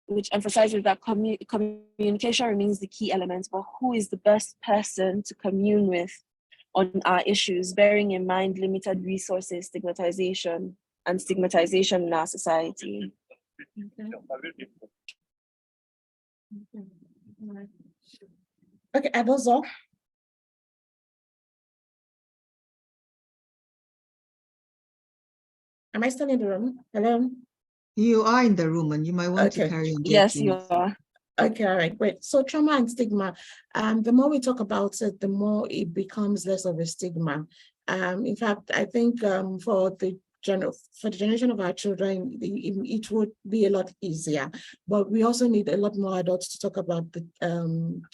which emphasizes that communication remains the key element, but who is the best person to commune with on our issues, bearing in mind limited resources, stigmatization in our society? Okay, are those all? Am I still in the room? Hello? You are in the room and you might want to Okay. carry on. Yes, you are. Okay, all right, great. So trauma and stigma, the more we talk about it, the more it becomes less of a stigma. In fact, I think for the generation of our children, it would be a lot easier. But we also need a lot more adults to talk about the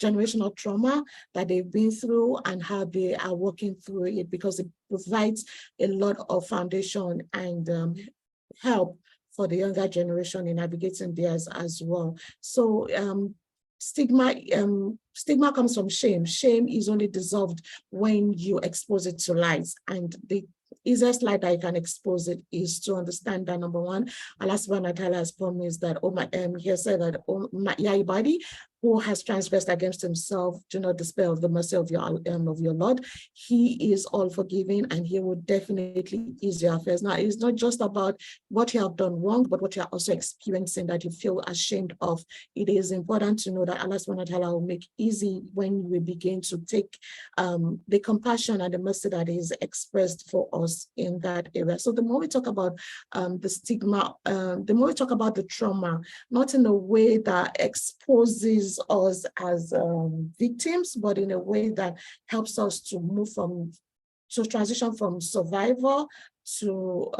generational trauma that they've been through and how they are working through it, because it provides a lot of foundation and help for the younger generation in navigating theirs as well. So stigma comes from shame. Shame is only dissolved when you expose it to lies. And the easiest light that I can expose it is to understand that, number one, Allah subhanahu wa ta'ala has promised that, he has said that, ya ibadi, who has transgressed against himself, do not despair of the mercy of your Lord. He is all forgiving and he will definitely ease your affairs. Now, it's not just about what you have done wrong, but what you are also experiencing that you feel ashamed of. It is important to know that Allah subhanahu wa ta'ala will make easy when we begin to take the compassion and the mercy that is expressed for us in that area. So the more we talk about the stigma, the more we talk about the trauma, not in a way that exposes us as victims, but in a way that helps us to move to transition from survivor to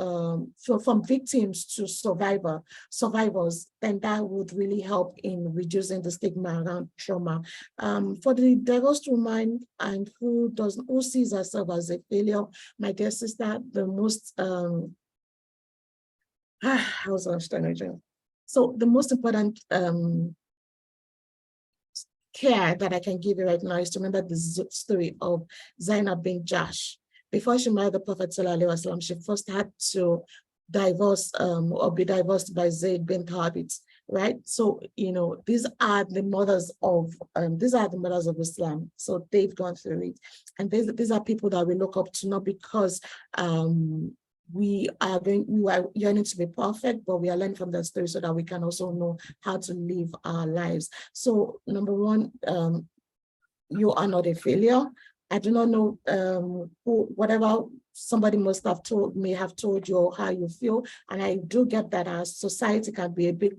from victims to survivors, then that would really help in reducing the stigma around trauma. For the divorced woman and who sees herself as a failure, my dear sister, the most so the most important care that I can give you right now is to remember the story of Zainab bin Jahsh. Before she married the Prophet ﷺ, she first had to divorce or be divorced by Zayd bin Thabit, right? So, these are the mothers of Islam. So they've gone through it. And these are people that we look up to, not because we are yearning to be perfect, but we are learning from their story so that we can also know how to live our lives. So number one, you are not a failure. I do not know whatever somebody may have told you or how you feel. And I do get that our society can be a bit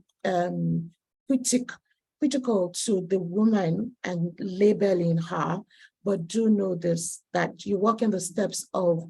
critical to the woman and labeling her, but do know this, that you walk in the steps of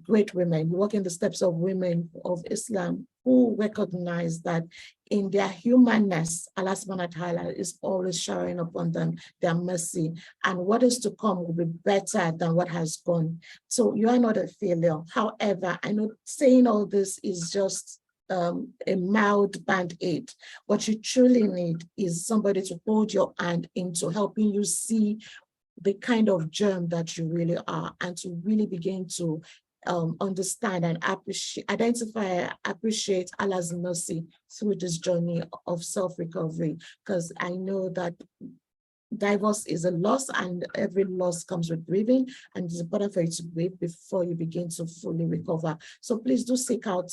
great women, you walk in the steps of women of Islam who recognize that in their humanness, Allah subhanahu wa ta'ala is always showering upon them their mercy, and what is to come will be better than what has gone. So you are not a failure. However, I know saying all this is just a mild band-aid. What you truly need is somebody to hold your hand into helping you see the kind of germ that you really are, and to really begin to understand and appreciate Allah's mercy through this journey of self-recovery. Because I know that divorce is a loss, and every loss comes with grieving, and it's important for you to grieve before you begin to fully recover. So please do seek out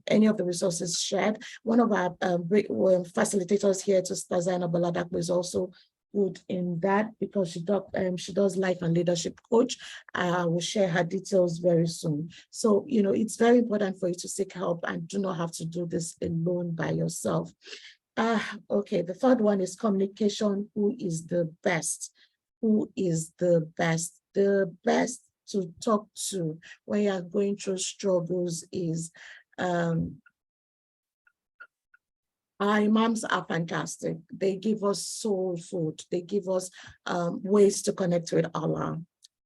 any of the resources shared. One of our facilitators here, to Zainab Baladak, is also good in that, because she does life and leadership coach. I will share her details very soon. So, it's very important for you to seek help and do not have to do this alone by yourself. Okay, the third one is communication. Who is the best? Who is the best? The best to talk to when you are going through struggles is Our imams are fantastic. They give us soul food. They give us ways to connect with Allah.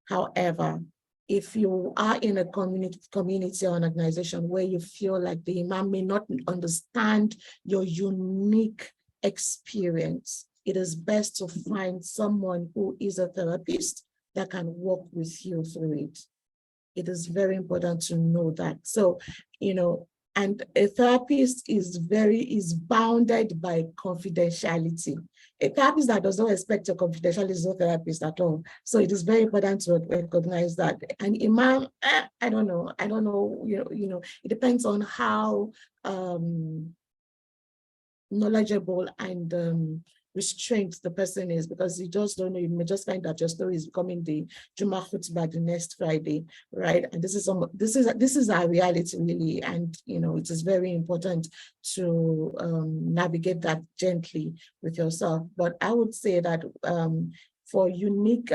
However, if you are in a community or an organization where you feel like the imam may not understand your unique experience, it is best to find someone who is a therapist that can work with you through it. It is very important to know that. So, and a therapist is bounded by confidentiality. A therapist that does not respect your confidentiality is no therapist at all. So it is very important to recognize that. And imam, I don't know, it depends on how knowledgeable and restrained the person is, because you just don't know. You may just find that your story is becoming the Juma Khutbah the next Friday, right? And this is our reality, really, and it is very important to navigate that gently with yourself. But I would say that for unique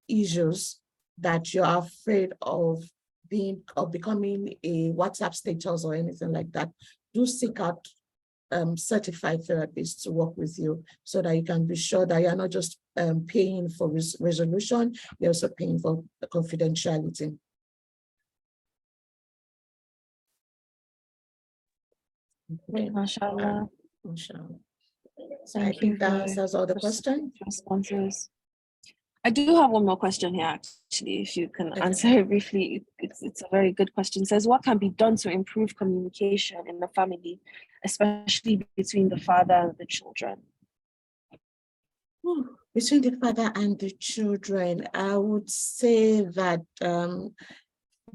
issues that you're afraid of becoming a WhatsApp status or anything like that, do seek out certified therapists to work with you, so that you can be sure that you're not just paying for resolution, you're also paying for confidentiality. Okay. MashaAllah. Inshallah. So I Thank you think that for answers all the questions. responses. I do have one more question here, actually, if you can answer it briefly. It's a very good question. It says, what can be done to improve communication in the family, especially between the father and the children? Between the father and the children, I would say that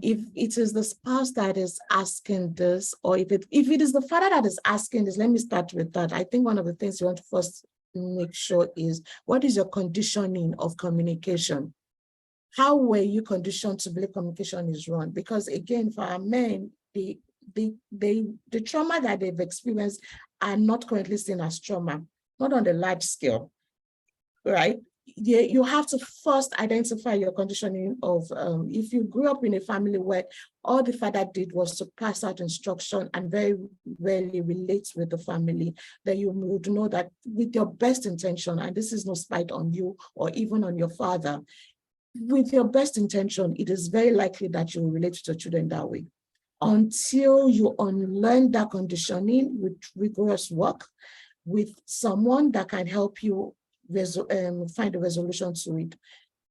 if it is the spouse that is asking this, or if it is the father that is asking this, let me start with that. I think one of the things you want to first make sure is, what is your conditioning of communication? How were you conditioned to believe communication is wrong? Because again, for our men, the trauma that they've experienced are not currently seen as trauma, not on the large scale, right? You have to first identify your conditioning of, if you grew up in a family where all the father did was to pass out instruction and very rarely relate with the family, then you would know that with your best intention, and this is no spite on you or even on your father, with your best intention, it is very likely that you will relate to your children that way. Until you unlearn that conditioning with rigorous work, with someone that can help you find a resolution to it,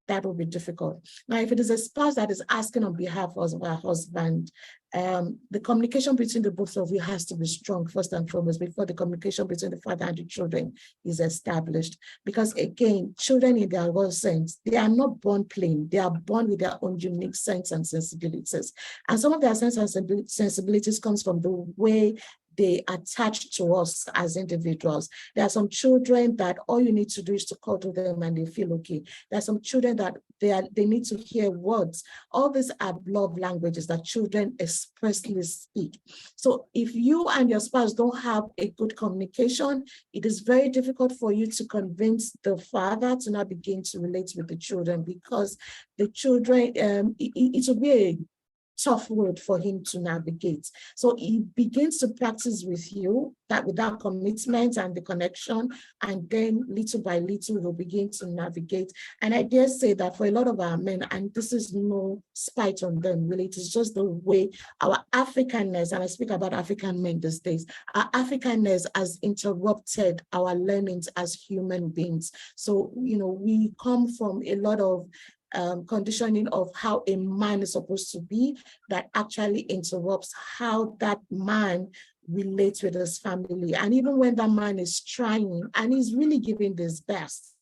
that will be difficult. Now, if it is a spouse that is asking on behalf of her husband, the communication between the both of you has to be strong, first and foremost, before the communication between the father and the children is established. Because again, children in their raw sense, they are not born plain. They are born with their own unique sense and sensibilities. And some of their sense and sensibilities comes from the way they attach to us as individuals. There are some children that all you need to do is to cuddle them and they feel okay. There are some children that they need to hear words. All these are love languages that children expressly speak. So if you and your spouse don't have a good communication, it is very difficult for you to convince the father to now begin to relate with the children, because the children, it will be a tough road for him to navigate. So he begins to practice with you, that without commitment and the connection, and then little by little he'll begin to navigate. And I dare say that for a lot of our men, and this is no spite on them, really, it is just the way our Africanness, and I speak about African men these days, our Africanness has interrupted our learnings as human beings. So, we come from a lot of conditioning of how a man is supposed to be, that actually interrupts how that man relates with his family. And even when that man is trying and he's really giving his best,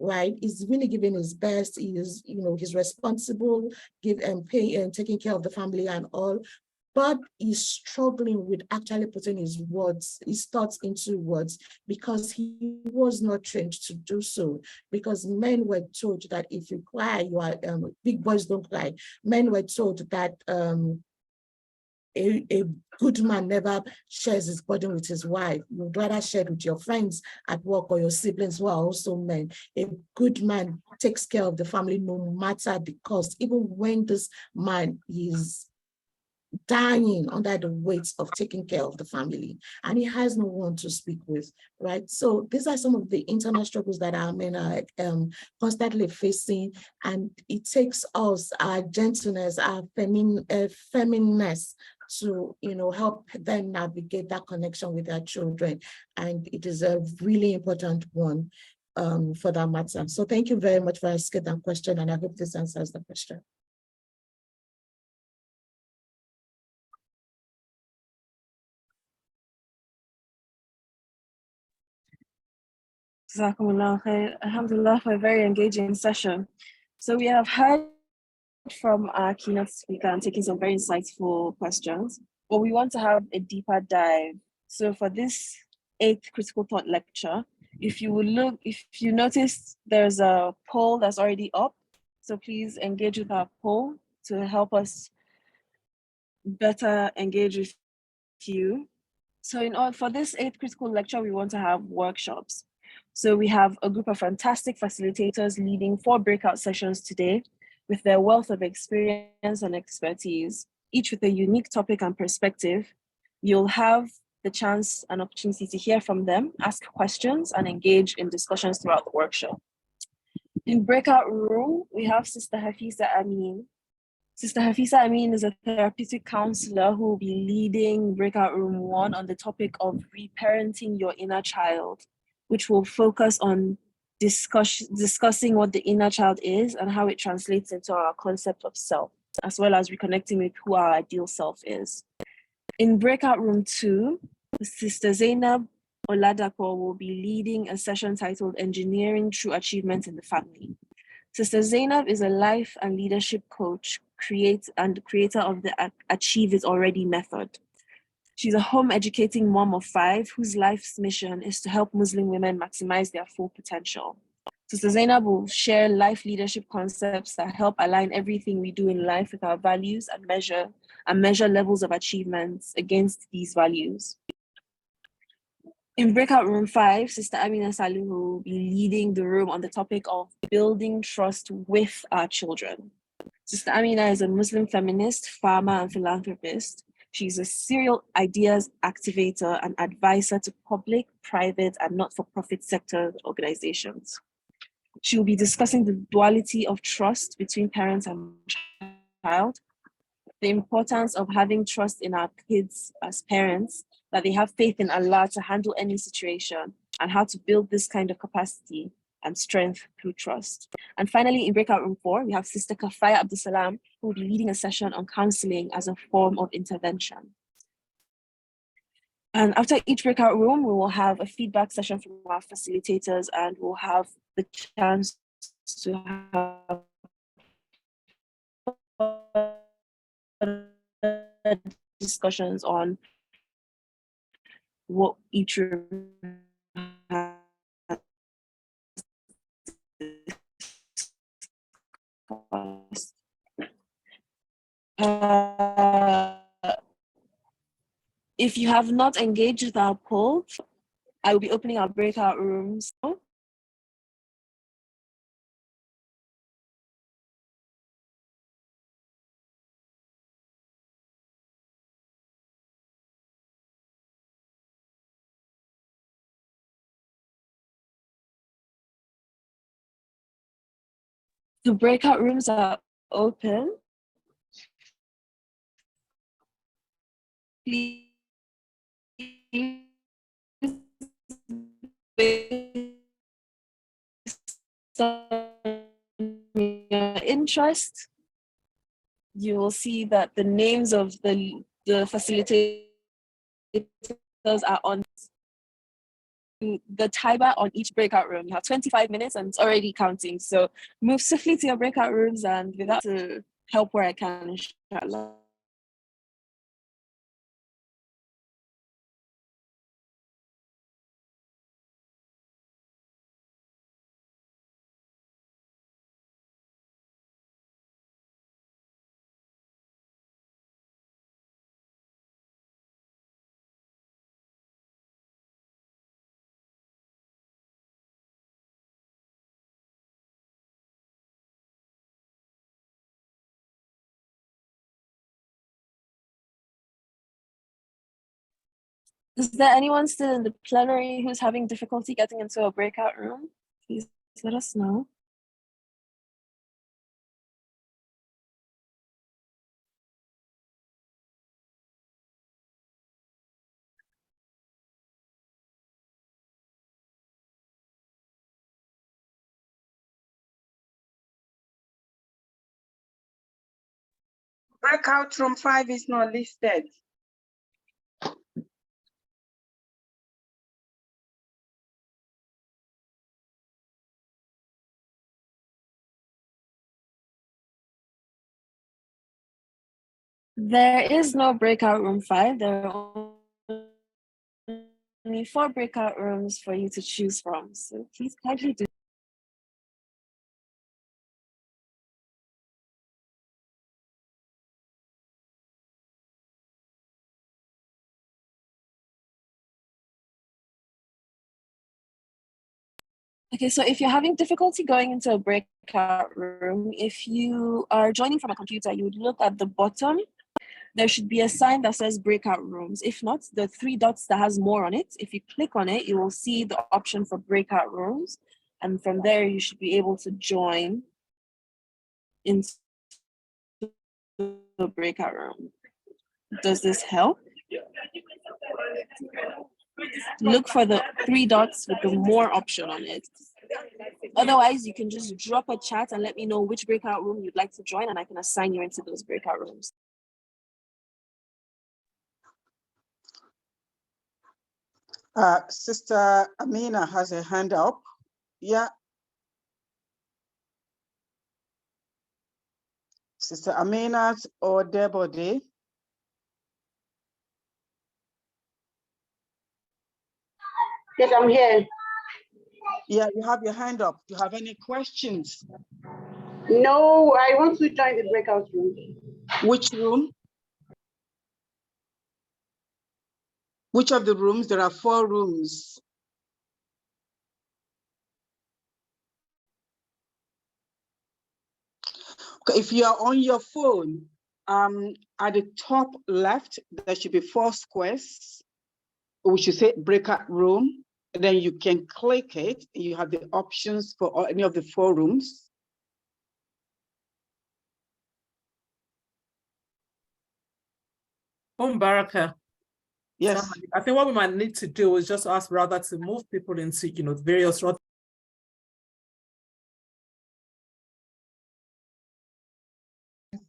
right? He's really giving his best. He is, he's responsible, taking care of the family and all, but he's struggling with actually putting his thoughts into words, because he was not trained to do so. Because men were told that if you cry, you are big boys don't cry. Men were told that a good man never shares his burden with his wife. You'd rather share it with your friends at work or your siblings who are also men. A good man takes care of the family no matter the cost, even when this man is dying under the weight of taking care of the family, and he has no one to speak with, right? So these are some of the internal struggles that our men are constantly facing, and it takes us, our gentleness, our feminineness, to help them navigate that connection with their children, and it is a really important one for that matter. So thank you very much for asking that question, and I hope this answers the question. Jazakumullah khair. Alhamdulillah, for a very engaging session. So we have heard from our keynote speaker and taking some very insightful questions, but we want to have a deeper dive. So for this 8th critical thought lecture, if you notice there's a poll that's already up, so please engage with our poll to help us better engage with you. So for this 8th critical lecture, we want to have workshops. So we have a group of fantastic facilitators leading 4 breakout sessions today with their wealth of experience and expertise, each with a unique topic and perspective. You'll have the chance and opportunity to hear from them, ask questions, and engage in discussions throughout the workshop. In breakout room, we have Sister Hafisa Amin. Sister Hafisa Amin is a therapeutic counselor who will be leading breakout room 1 on the topic of reparenting your inner child, which will focus on discussing what the inner child is and how it translates into our concept of self, as well as reconnecting with who our ideal self is. In breakout room 2, Sister Zainab Oladapo will be leading a session titled Engineering True Achievement in the Family. Sister Zainab is a life and leadership coach, creator of the Achieve It Already method. She's a home educating mom of 5 whose life's mission is to help Muslim women maximize their full potential. Sister Zainab will share life leadership concepts that help align everything we do in life with our values and measure levels of achievements against these values. In breakout room 5, Sister Amina Salihu will be leading the room on the topic of building trust with our children. Sister Amina is a Muslim feminist, farmer, and philanthropist. She's a serial ideas activator and advisor to public, private, and not-for-profit sector organizations. She will be discussing the duality of trust between parents and child, the importance of having trust in our kids as parents, that they have faith in Allah to handle any situation, and how to build this kind of capacity and strength through trust. And finally, in breakout room 4, we have Sister Kafaya Abdul Salam, who will be leading a session on counseling as a form of intervention. And after each breakout room, we will have a feedback session from our facilitators, and we'll have the chance to have discussions on what each room has discussed. If you have not engaged with our poll, I will be opening our breakout rooms now. The breakout rooms are open. Please, your interest, you will see that the names of the facilitators are on the timer on each breakout room. You have 25 minutes and it's already counting. So move swiftly to your breakout rooms, and without to help where I can, inshallah. Is there anyone still in the plenary who's having difficulty getting into a breakout room? Please let us know. Breakout room 5 is not listed. There is no breakout room 5. There are only 4 breakout rooms for you to choose from. So please kindly do. Okay, so if you're having difficulty going into a breakout room, if you are joining from a computer, you would look at the bottom. There should be a sign that says breakout rooms. If not, the 3 dots that has more on it, if you click on it, you will see the option for breakout rooms. And from there, you should be able to join into the breakout room. Does this help? Look for the 3 dots with the more option on it. Otherwise, you can just drop a chat and let me know which breakout room you'd like to join, and I can assign you into those breakout rooms. Sister Amina has a hand up. Yeah. Sister Amina or Debode. Yes, I'm here. Yeah, you have your hand up. Do you have any questions? No, I want to join the breakout room. Which room? Which of the rooms? There are 4 rooms. Okay, if you are on your phone, at the top left, there should be 4 squares. We should say breakout room. And then you can click it. You have the options for any of the 4 rooms. Baraka. Yes. So I think what we might need to do is just ask rather to move people into, various. I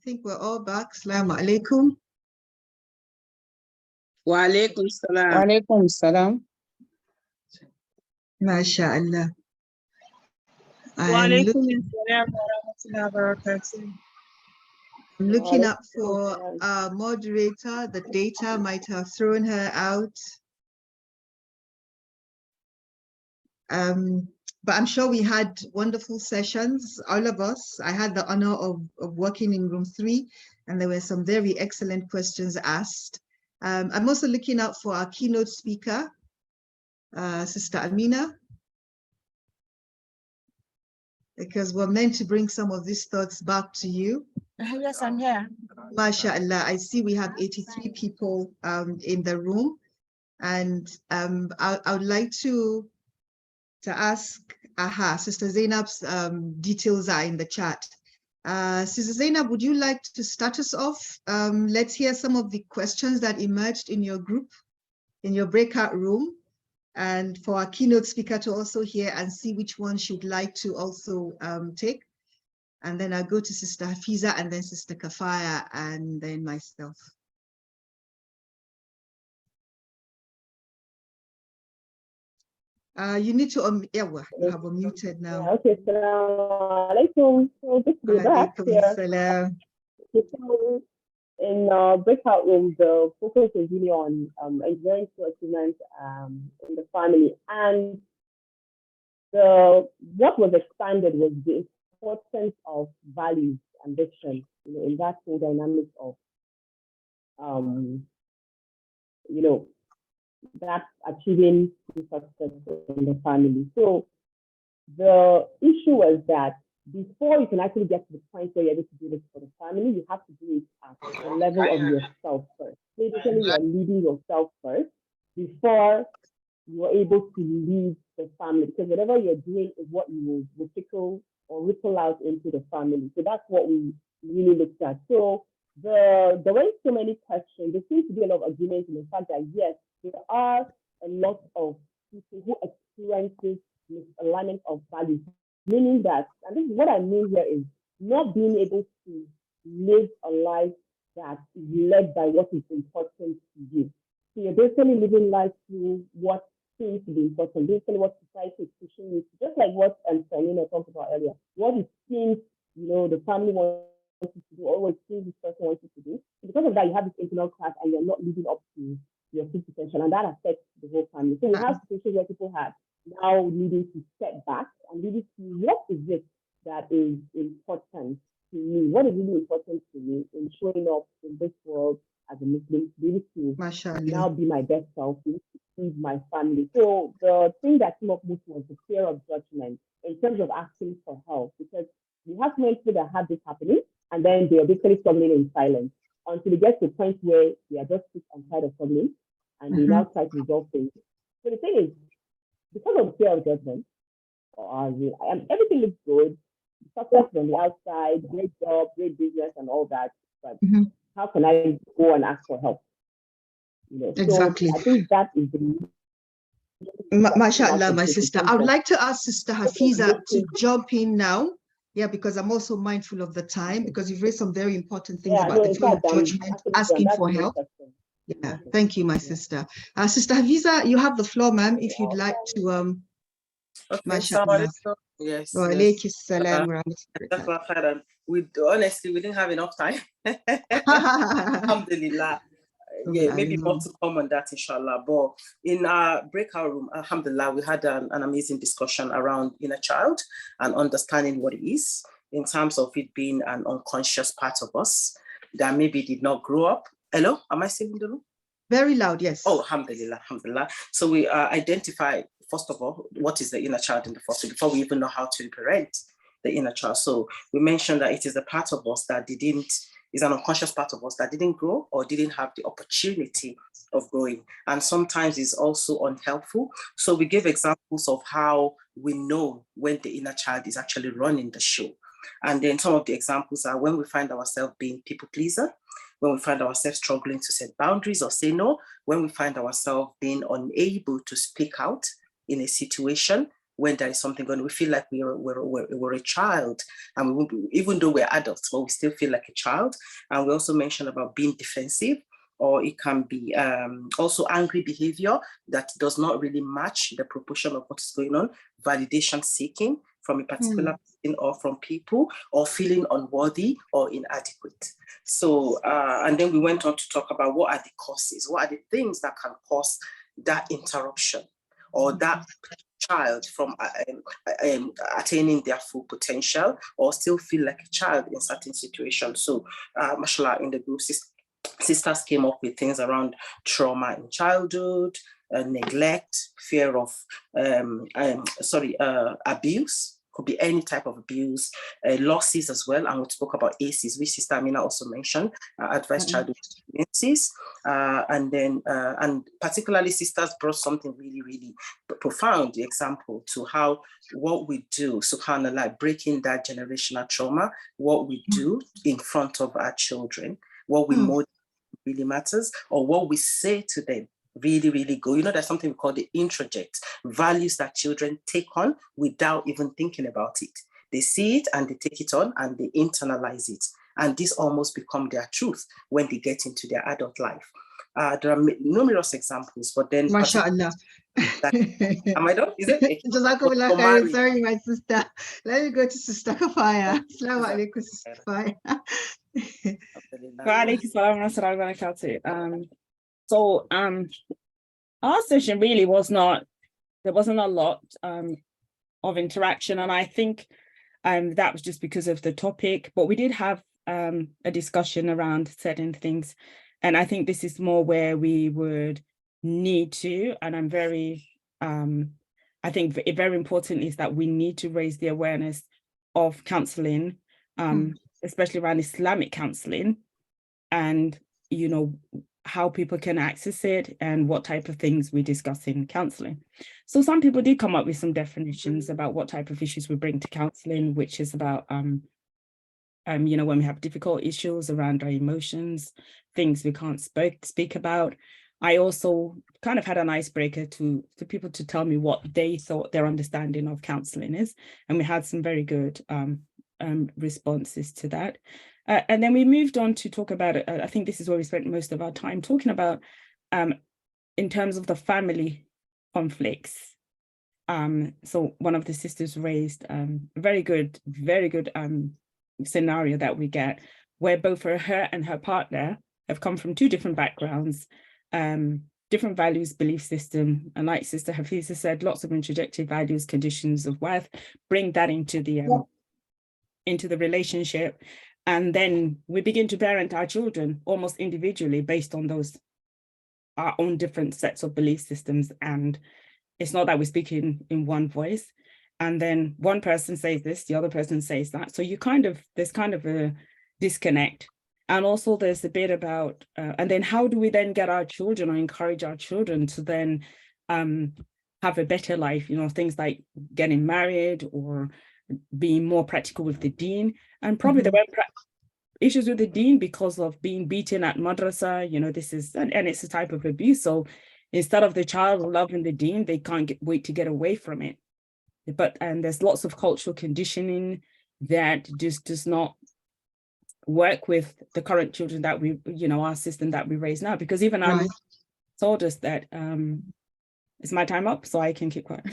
think we're all back. Assalamu alaikum. Wa alaikum salam. Wa alaikum salam. MashaAllah. I'm looking up for a moderator. The data might have thrown her out. But I'm sure we had wonderful sessions, all of us. I had the honor of working in room 3, and there were some very excellent questions asked. I'm also looking out for our keynote speaker, Sister Amina, because we're meant to bring some of these thoughts back to you. Yes, I'm here. MashaAllah, I see we have 83 people in the room, and I would like to ask, Sister Zainab's details are in the chat. Sister Zainab, would you like to start us off? Let's hear some of the questions that emerged in your group, in your breakout room, and for our keynote speaker to also hear and see which one she'd like to also take. And then I'll go to Sister Hafiza and then Sister Kafaya and then myself. You need to, yeah, well, you have unmuted now. Yeah, okay, Salam alaikum. So good to be back here. Salam. In breakout room, the focus is really on engineering achievement in the family. And what was expanded was the importance of values and vision, in that whole dynamic of, that achieving success in the family. So the issue was that before you can actually get to the point where you're able to do this for the family, you have to do it at the level of yourself first. Basically, you're leading yourself first before you're able to lead the family, because whatever you're doing is what you will trickle or ripple out into the family. So that's what we really looked at. So there weren't so many questions. There seems to be a lot of agreement in the fact that yes, there are a lot of people who experiences misalignment of values, meaning that, and this is what I mean here, is not being able to live a life that is led by what is important to you. So you're basically living life through what seems to be important, basically what society is pushing you to, just like what Selena talked about earlier. What it seems, the family wants you to do, or what it seems this person wants you to do. Because of that, you have this internal clash and you're not living up to your full potential, and that affects the whole family. So we have situations where people have now needing to step back and really see what is it that is important to me, what is really important to me in showing up in this world as a Muslim, really to now be my best self, to feed my family. So the thing that came up most was the fear of judgment in terms of asking for help, because you have many people that have this happening, and then they are basically struggling in silence until it gets to a point where they are just sick and tired of struggling, and they now try to resolve things. So the thing is, because of fear of judgment, everything looks good, success from the outside, great job, great business, and all that. But how can I go and ask for help? Exactly. So I think that is the MashaAllah, my sister. I would like to ask Sister Hafiza to jump in now. Yeah, because I'm also mindful of the time, because you've raised some very important things about the fear of judgment, asking for help. Yeah, thank you, my sister. Sister Hafiza, you have the floor, ma'am, if you'd like to MashaAllah. Yes. Salam. Honestly, we didn't have enough time. Alhamdulillah. Yeah, maybe more to come on that, inshallah. But in our breakout room, alhamdulillah, we had an amazing discussion around inner child and understanding what it is in terms of it being an unconscious part of us that maybe did not grow up. Hello, am I still in the room? Very loud, yes. Oh, alhamdulillah, alhamdulillah. So we identify, first of all, what is the inner child in the first place, before we even know how to parent the inner child. So we mentioned that it is the part of us that is an unconscious part of us that didn't grow or didn't have the opportunity of growing. And sometimes it's also unhelpful. So we give examples of how we know when the inner child is actually running the show. And then some of the examples are when we find ourselves being people pleaser, when we find ourselves struggling to set boundaries or say no, when we find ourselves being unable to speak out in a situation, when there is something going on, we feel like we're a child, and even though we're adults, but we still feel like a child. And we also mentioned about being defensive, or it can be also angry behavior that does not really match the proportion of what is going on, validation seeking from a particular person or from people, or feeling unworthy or inadequate. So, and then we went on to talk about what are the causes, what are the things that can cause that interruption or that child from attaining their full potential, or still feel like a child in certain situations. So, mashallah, in the group, sisters came up with things around trauma in childhood, neglect, fear of, abuse. Could be any type of abuse, losses as well. And we spoke about ACEs, which Sister Amina also mentioned, adverse childhood experiences. And particularly sisters brought something really, really profound, the example to how what we do, subhanAllah, breaking that generational trauma, what we do in front of our children, what we model really matters, or what we say to them really, really go. There's something we call the introject, values that children take on without even thinking about it. They see it and they take it on and they internalize it. And this almost becomes their truth when they get into their adult life. There are numerous examples, but then... MashaAllah. Am I done? Is it? Jazakumullah khair. Sorry, my sister. Let me go to Sister Kafaya. Assalamu alaikum, Sister Kafaya. Wa alaikum salam wa rahmatullahi wa barakatuh. So our session really there wasn't a lot of interaction, and I think that was just because of the topic, but we did have a discussion around certain things, and I think this is more where we would need to, and I'm very I think very important is that we need to raise the awareness of counseling, especially around Islamic counseling, and how people can access it and what type of things we discuss in counseling. So some people did come up with some definitions about what type of issues we bring to counseling, which is about, you know, when we have difficult issues around our emotions, things we can't speak about. I also kind of had an icebreaker to people to tell me what they thought their understanding of counseling is. And we had some very good responses to that. And then we moved on to talk about, I think this is where we spent most of our time talking about, in terms of the family conflicts. So one of the sisters raised a very good scenario that we get, where both her and her partner have come from two different backgrounds, different values, belief system. And like Sister Hafiza said, lots of introjected values, conditions of worth, bring that into the relationship. And then we begin to parent our children almost individually based on those, our own different sets of belief systems. And it's not that we speak in one voice. And then one person says this, the other person says that. So there's kind of a disconnect. And also there's a bit about, and then how do we then get our children or encourage our children to then have a better life, you know, things like getting married or being more practical with the deen. And probably there were issues with the deen because of being beaten at madrasa, you know, this is, and it's a type of abuse. So instead of the child loving the deen, they can't wait to get away from it. And there's lots of cultural conditioning that just does not work with the current children that we, you know, our system that we raise now, because even I told us that, is my time up so I can keep quiet?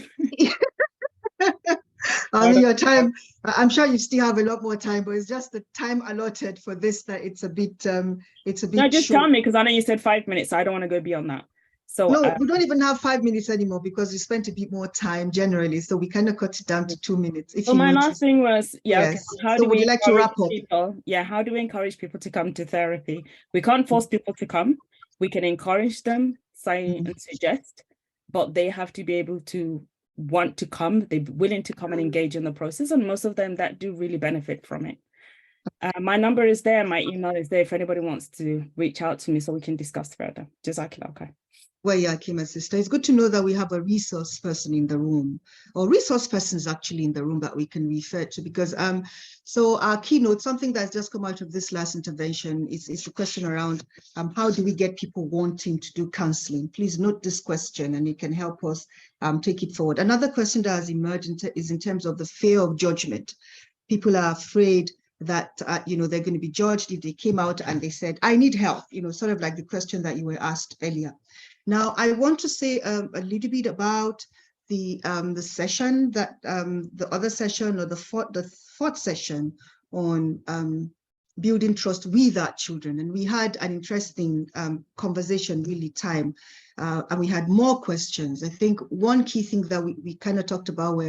Your time, I'm sure you still have a lot more time, but it's just the time allotted for this that it's a bit no, just short. tell me, because I know you said 5 minutes, so I don't want to go beyond that. So no, we don't even have 5 minutes anymore because we spent a bit more time generally, so we kind of cut it down to 2 minutes. So my last thing was, yes. How so do would we you like to wrap up? People? Yeah, how do we encourage people to come to therapy? We can't force people to come. We can encourage them, say and suggest, but they have to be able to want to come. They're willing to come and engage in the process, and most of them that do really benefit from it. My number is there, my email is there if anybody wants to reach out to me so we can discuss further. Jazakallah khair. Well, yeah, Kima sister, it's good to know that we have a resource person in the room, or resource persons actually in the room that we can refer to, because so our keynote, something that's just come out of this last intervention is the question around how do we get people wanting to do counseling? Please note this question and it can help us take it forward. Another question that has emerged is in terms of the fear of judgment. People are afraid that you know, they're going to be judged if they came out and they said, I need help, you know, sort of like the question that you were asked earlier. Now, I want to say a little bit about the session that the other session, or the fourth session on building trust with our children. And we had an interesting conversation, really time, and we had more questions. I think one key thing that we kind of talked about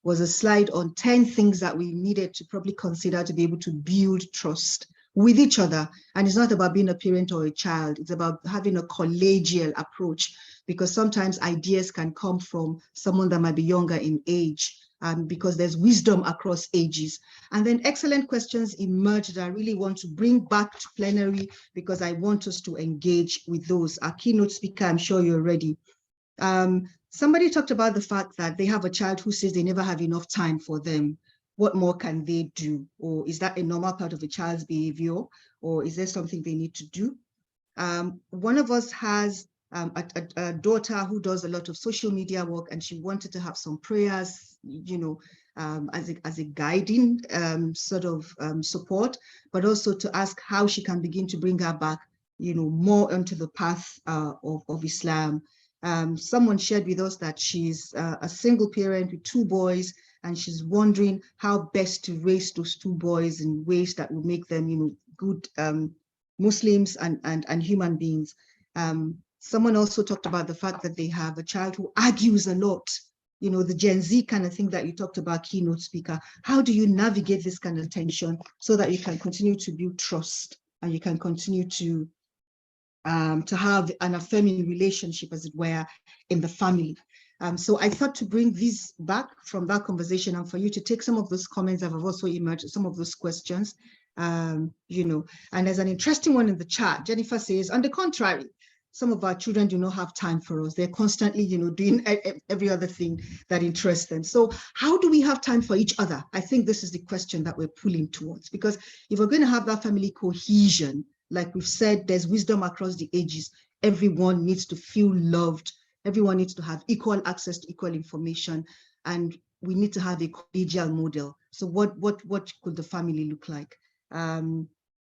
was a slide on 10 things that we needed to probably consider to be able to build trust with each other. And it's not about being a parent or a child, it's about having a collegial approach, because sometimes ideas can come from someone that might be younger in age, because there's wisdom across ages. And then excellent questions emerged that I really want to bring back to plenary, because I want us to engage with those. Our keynote speaker, I'm sure you're ready. Somebody talked about the fact that they have a child who says they never have enough time for them. What more can they do? Or is that a normal part of a child's behavior? Or is there something they need to do? One of us has a daughter who does a lot of social media work, and she wanted to have some prayers, you know, as a guiding sort of support, but also to ask how she can begin to bring her back, you know, more onto the path of Islam. Someone shared with us that she's a single parent with 2 boys, and she's wondering how best to raise those 2 boys in ways that will make them, you know, good Muslims and human beings. Someone also talked about the fact that they have a child who argues a lot, you know, the Gen Z kind of thing that you talked about, keynote speaker. How do you navigate this kind of tension so that you can continue to build trust and you can continue to have an affirming relationship, as it were, in the family? So I thought to bring these back from that conversation, and for you to take some of those comments that have also emerged, some of those questions, you know, and there's an interesting one in the chat. Jennifer says, on the contrary, some of our children do not have time for us. They're constantly, you know, doing every other thing that interests them. So how do we have time for each other? I think this is the question that we're pulling towards, because if we're going to have that family cohesion, like we've said, there's wisdom across the ages. Everyone needs to feel loved. Everyone needs to have equal access to equal information. And we need to have a collegial model. So what could the family look like?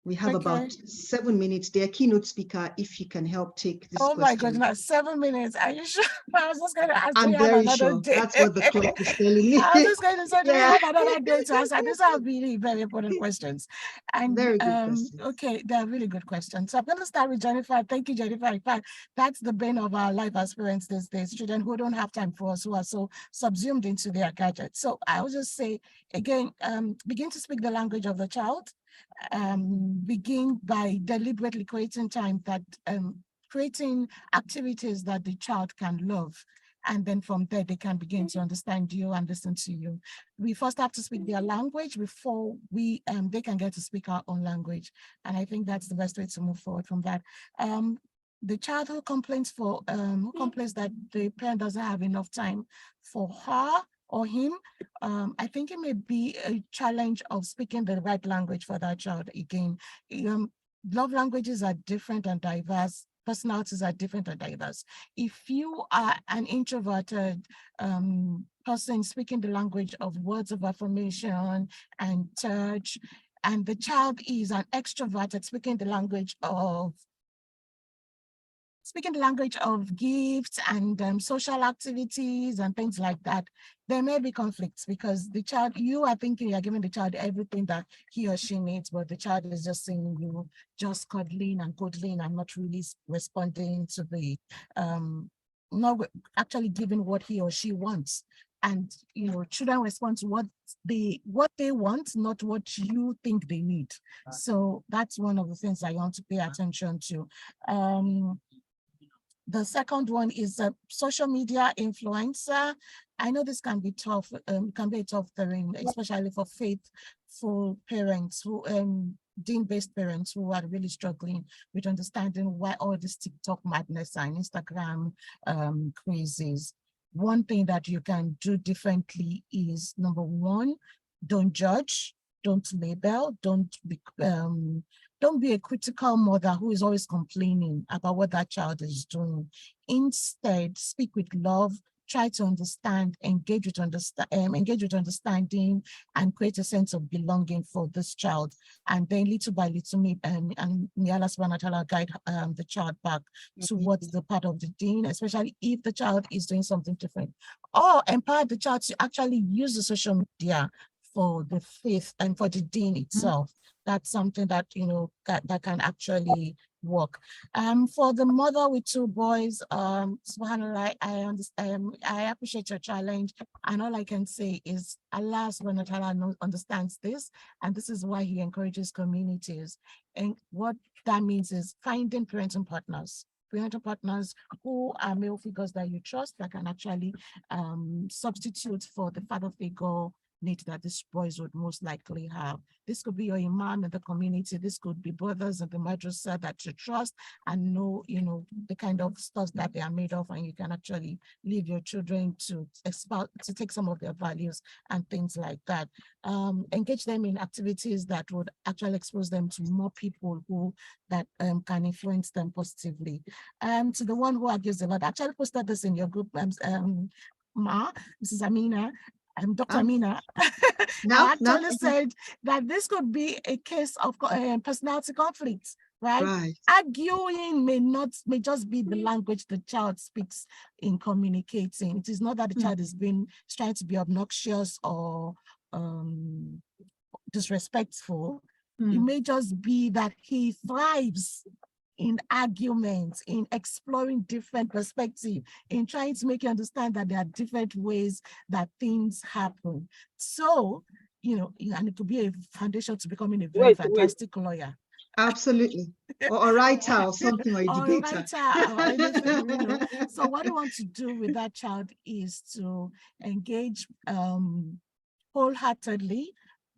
We have about 7 minutes. Their keynote speaker, if you can help take this question. Oh my goodness, 7 minutes. Are you sure? I was just going to ask, I'm very sure. day? That's what the clock is telling me. I was just going to say, do we have another day to answer? These are really very important questions. And very good questions. Okay, they're really good questions. So I'm going to start with Jennifer. Thank you, Jennifer. In fact, that's the bane of our life as parents these days, children who don't have time for us, who are so subsumed into their gadgets. So I will just say, again, begin to speak the language of the child. Begin by deliberately creating time that creating activities that the child can love, and then from there they can begin to understand you and listen to you. We first have to speak their language before we they can get to speak our own language, and I think that's the best way to move forward from that. The child who complains that the parent doesn't have enough time for her or him, I think it may be a challenge of speaking the right language for that child. Again, love languages are different and diverse. Personalities are different and diverse. If you are an introverted person speaking the language of words of affirmation and touch, and the child is an extroverted speaking the language of gifts and social activities and things like that, there may be conflicts because the child, you are thinking you're giving the child everything that he or she needs, but the child is just saying you just cuddling and not really responding to the, not actually giving what he or she wants. And children respond to what they want, not what you think they need. So that's one of the things I want to pay attention to. The second one is a social media influencer. I know this can be tough, can be a tough terrain, especially for faithful parents who, dean-based parents who are really struggling with understanding why all this TikTok madness and Instagram crazes. One thing that you can do differently is, number one, don't judge, don't label, don't be a critical mother who is always complaining about what that child is doing. Instead, speak with love, try to understand, engage with understanding, and create a sense of belonging for this child. And then little by little, and may Allah subhanahu wa ta'ala guide the child back towards the part of the deen, especially if the child is doing something different. Or empower the child to actually use the social media for the faith and for the deen itself. That's something that that can actually work. For the mother with two boys, subhanallah, I understand. I appreciate your challenge, and all I can say is Allah subhanahu wa ta'ala understands this, and this is why He encourages communities. And what that means is finding parenting partners who are male figures that you trust, that can actually substitute for the father figure need that these boys would most likely have. This could be your imam in the community. This could be brothers in the madrasa that you trust and know, the kind of stuff that they are made of, and you can actually leave your children to take some of their values and things like that. Engage them in activities that would actually expose them to more people that can influence them positively. To the one who argues a lot, I actually posted this in your group, Mrs. Amina. Dr. Amina actually said that this could be a case of personality conflicts, right? Arguing may just be the language the child speaks in communicating. It is not that the child is trying to be obnoxious or disrespectful. It may just be that he thrives in arguments, in exploring different perspectives, in trying to make you understand that there are different ways that things happen. So, and it could be a foundation to becoming a very fantastic lawyer. Absolutely. Or a writer or something, or a debater. Or anything, So what I want to do with that child is to engage wholeheartedly,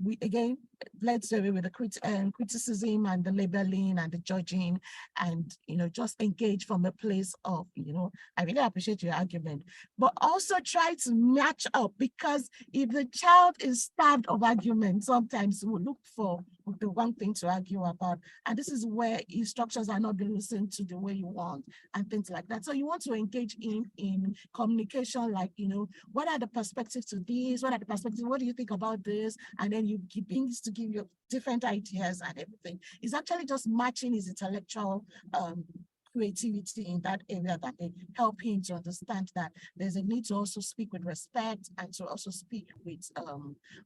we again, let's away with the criticism and the labeling and the judging, and just engage from a place of, I really appreciate your argument, but also try to match up, because if the child is starved of argument, sometimes we'll look for the wrong thing to argue about. And this is where instructions are not being listened to the way you want and things like that. So you want to engage in communication, like, what are the perspectives to this? What are the perspectives? What do you think about this? And then you begin to give you different ideas and everything. It's actually just matching his intellectual creativity in that area that they help him to understand that there's a need to also speak with respect, and to also speak with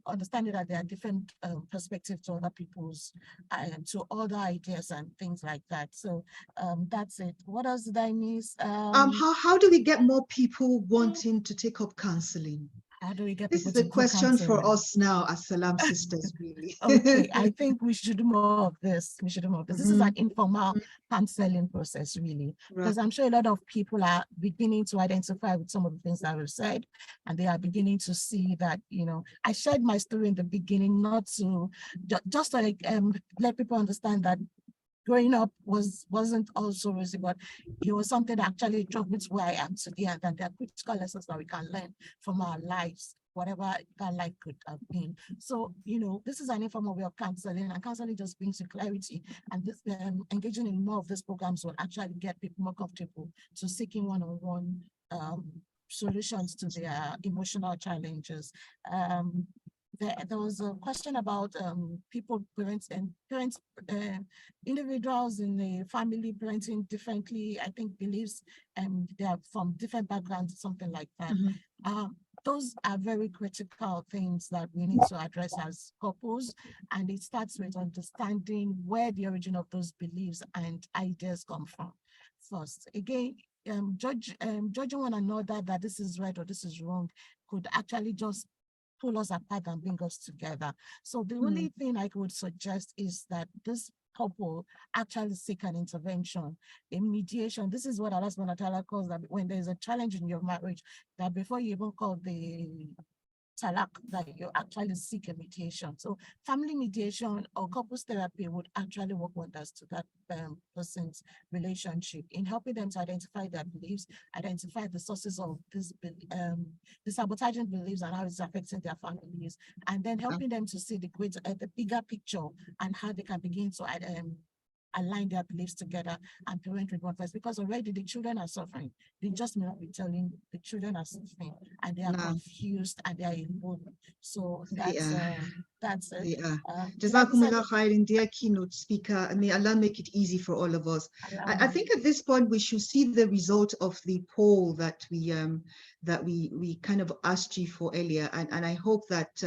understanding that there are different perspectives to other people's and to other ideas and things like that. So that's it. What else did I miss? How do we get more people wanting to take up counseling? How do we get This people is a to do question for counseling? us now as Salam sisters, really. Okay, I think we should do more of this. We should do more of this. This is an informal counseling process, really, because I'm sure a lot of people are beginning to identify with some of the things that we've said, and they are beginning to see that, I shared my story in the beginning, not to just like let people understand that growing up wasn't also rosy, but it was something that actually drove me to where I am today, and that there are critical lessons that we can learn from our lives, whatever that life could have been. So, this is an informal way of counseling, and counseling just brings you clarity. And this engaging in more of these programs will actually get people more comfortable to seeking one-on-one solutions to their emotional challenges. There was a question about individuals in the family parenting differently, I think beliefs, and they are from different backgrounds, something like that. Those are very critical things that we need to address as couples, and it starts with understanding where the origin of those beliefs and ideas come from first. Again, judging one another that this is right or this is wrong could actually just pull us apart and bring us together. So the only thing I would suggest is that this couple actually seek an intervention, a mediation. This is what Allah subhanahu wa ta'ala calls that when there's a challenge in your marriage, that before you even call the talak, that you actually seek a mediation. So family mediation or couples therapy would actually work wonders to that person's relationship in helping them to identify their beliefs, identify the sources of this the sabotaging beliefs and how it's affecting their families, and then helping them to see the bigger picture and how they can begin to align their beliefs together and parent with one voice, because already the children are suffering. They just may not be telling the children are suffering, and they are confused and they are involved. So that's it. Jazakumullah khairan, dear keynote speaker. May Allah make it easy for all of us. I think at this point we should see the result of the poll that we kind of asked you for earlier, and I hope that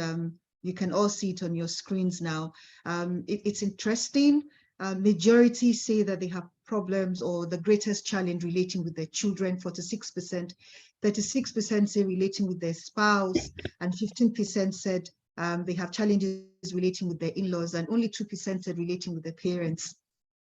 you can all see it on your screens now. It's interesting. Majority say that they have problems or the greatest challenge relating with their children, 46%. 36% say relating with their spouse, and 15% said they have challenges relating with their in-laws, and only 2% said relating with their parents.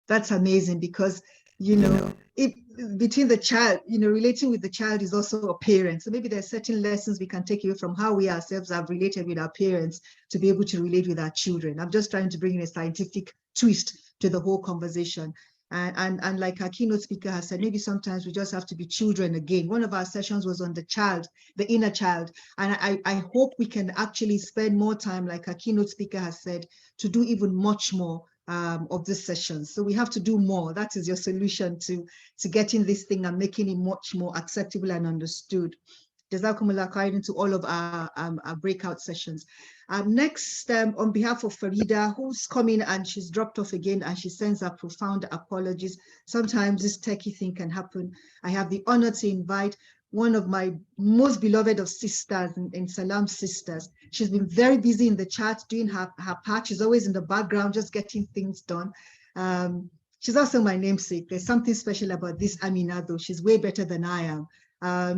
That's amazing, because if between the child, relating with the child is also a parent. So maybe there's certain lessons we can take away from how we ourselves have related with our parents to be able to relate with our children. I'm just trying to bring in a scientific twist to the whole conversation. And like our keynote speaker has said, maybe sometimes we just have to be children again. One of our sessions was on the child, the inner child. And I hope we can actually spend more time, like our keynote speaker has said, to do even much more of this session. So we have to do more. That is your solution to getting this thing and making it much more acceptable and understood. Jazakumullah khairan to all of our breakout sessions. Next, on behalf of Farida, who's coming and she's dropped off again, and she sends her profound apologies. Sometimes this techie thing can happen. I have the honor to invite one of my most beloved of sisters in Salam Sisters. She's been very busy in the chat doing her part. She's always in the background, just getting things done. She's also my namesake. There's something special about this Amina, though. She's way better than I am.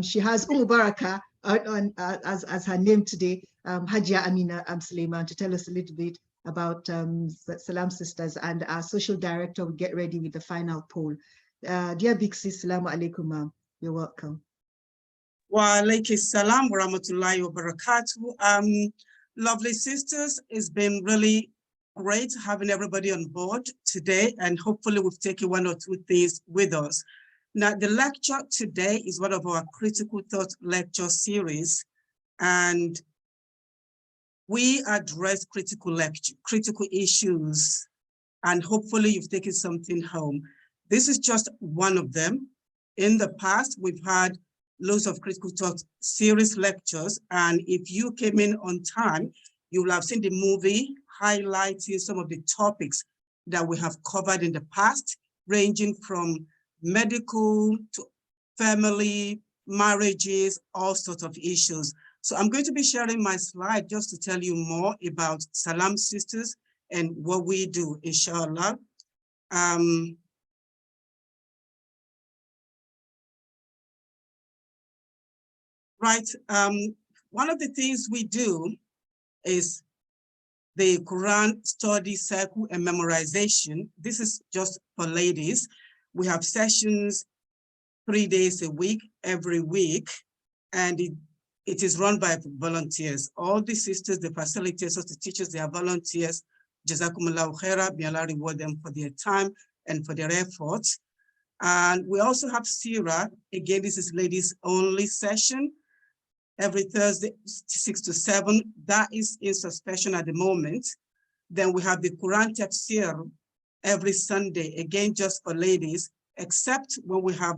She has Baraka as her name today, Hajia Amina Suleiman, to tell us a little bit about Salam Sisters, and our social director will get ready with the final poll. Dear Big Sis, Assalamu alaikum, ma'am. You're welcome. Wa alaikum salam wa rahmatullahi wa barakatuh. Lovely sisters, it's been really great having everybody on board today, and hopefully we've taken one or two things with us. Now, the lecture today is one of our critical thought lecture series, and we address critical issues, and hopefully you've taken something home. This is just one of them. In the past, we've had loads of critical thought series lectures, and if you came in on time, you will have seen the movie highlighting some of the topics that we have covered in the past, ranging from medical to family, marriages, all sorts of issues. So I'm going to be sharing my slide just to tell you more about Salam Sisters and what we do, inshallah. One of the things we do is the Quran study circle and memorization. This is just for ladies. We have sessions 3 days a week, every week, and it is run by volunteers. All the sisters, the facilitators, the teachers, they are volunteers. Jazakumullahu khaira, may Allah reward them for their time and for their efforts. And we also have Sira. Again, this is ladies only session. Every Thursday, 6 to 7, that is in suspension at the moment. Then we have the Quran Tafsir every Sunday, again, just for ladies, except when we have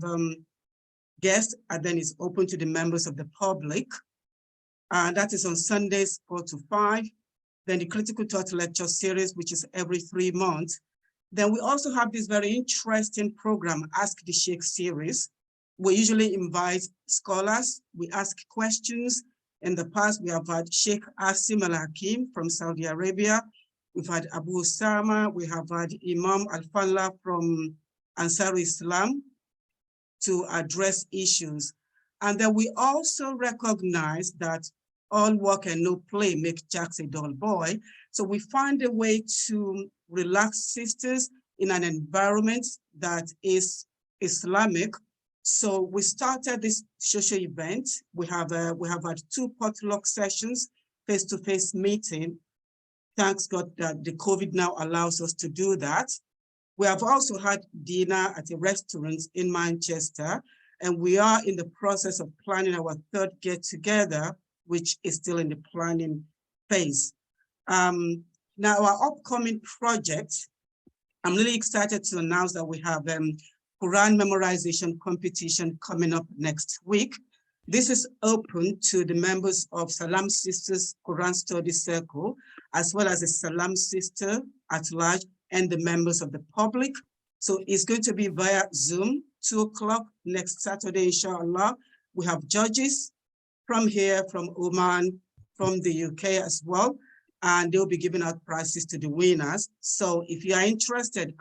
guests, and then it's open to the members of the public. And that is on Sundays, 4 to 5. Then the Critical Thought Lecture Series, which is every 3 months. Then we also have this very interesting program, Ask the Sheikh series. We usually invite scholars, we ask questions. In the past, we have had Sheikh Asim Al-Hakim from Saudi Arabia. We've had Abu Osama, we have had Imam Al-Fallah from Ansar Islam to address issues. And then we also recognize that all work and no play make Jack a dull boy. So we find a way to relax sisters in an environment that is Islamic. So we started this social event. We have had 2 potluck sessions, face-to-face meeting. Thanks God that the COVID now allows us to do that. We have also had dinner at a restaurant in Manchester, and we are in the process of planning our 3rd get-together, which is still in the planning phase. Now, our upcoming project, I'm really excited to announce that we have Quran memorization competition coming up next week. This is open to the members of Salam Sisters Quran Study Circle, as well as the Salam Sister at large and the members of the public. So it's going to be via Zoom, 2 o'clock next Saturday, inshallah. We have judges from here, from Oman, from the UK as well, and they'll be giving out prizes to the winners. So if you are interested,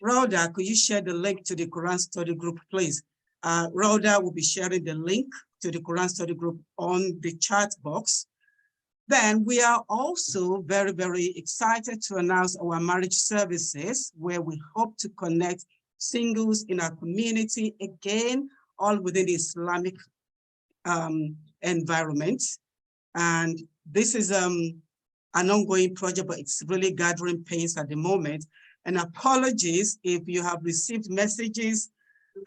Rhoda, could you share the link to the Quran study group, please? Rhoda will be sharing the link to the Quran study group on the chat box. Then we are also very, very excited to announce our marriage services, where we hope to connect singles in our community, again, all within the Islamic environment. And this is an ongoing project, but it's really gathering pace at the moment. And apologies if you have received messages,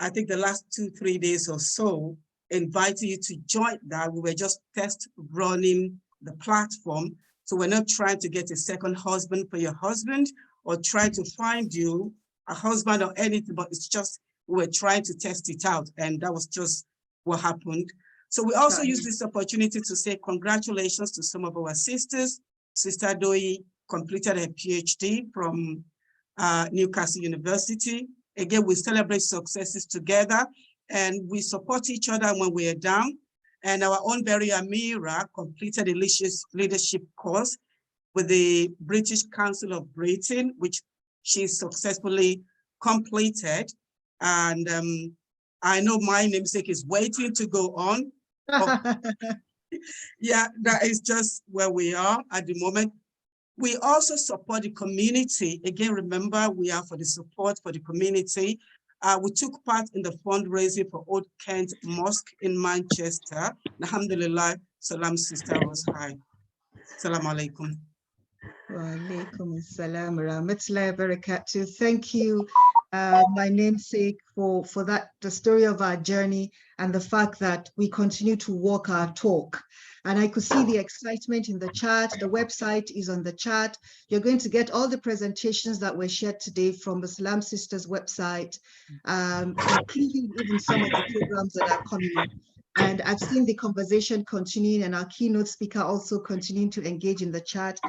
I think the last 2-3 days or so, inviting you to join that. We were just test running the platform. So we're not trying to get a second husband for your husband or try to find you a husband or anything, but it's just, we're trying to test it out. And that was just what happened. So we also use this opportunity to say congratulations to some of our sisters. Sister Doi completed her PhD from Newcastle University. Again, we celebrate successes together and we support each other when we are down. And our own very Amira completed a leadership course with the British Council of Britain, which she successfully completed. And I know my namesake is waiting to go on. Yeah, that is just where we are at the moment. We also support the community. Again, remember, we are for the support for the community. We took part in the fundraising for Old Kent Mosque in Manchester. Alhamdulillah, Salam sister was high. Salam alaikum. Wa alaikum assalam wa rahmatullahi wa barakatuh. Thank you, my namesake, for that, the story of our journey and the fact that we continue to walk our talk. And I could see the excitement in the chat. The website is on the chat. You're going to get all the presentations that were shared today from the Salam Sisters website, including even some of the programs that are coming up. And I've seen the conversation continuing and our keynote speaker also continuing to engage in the chat.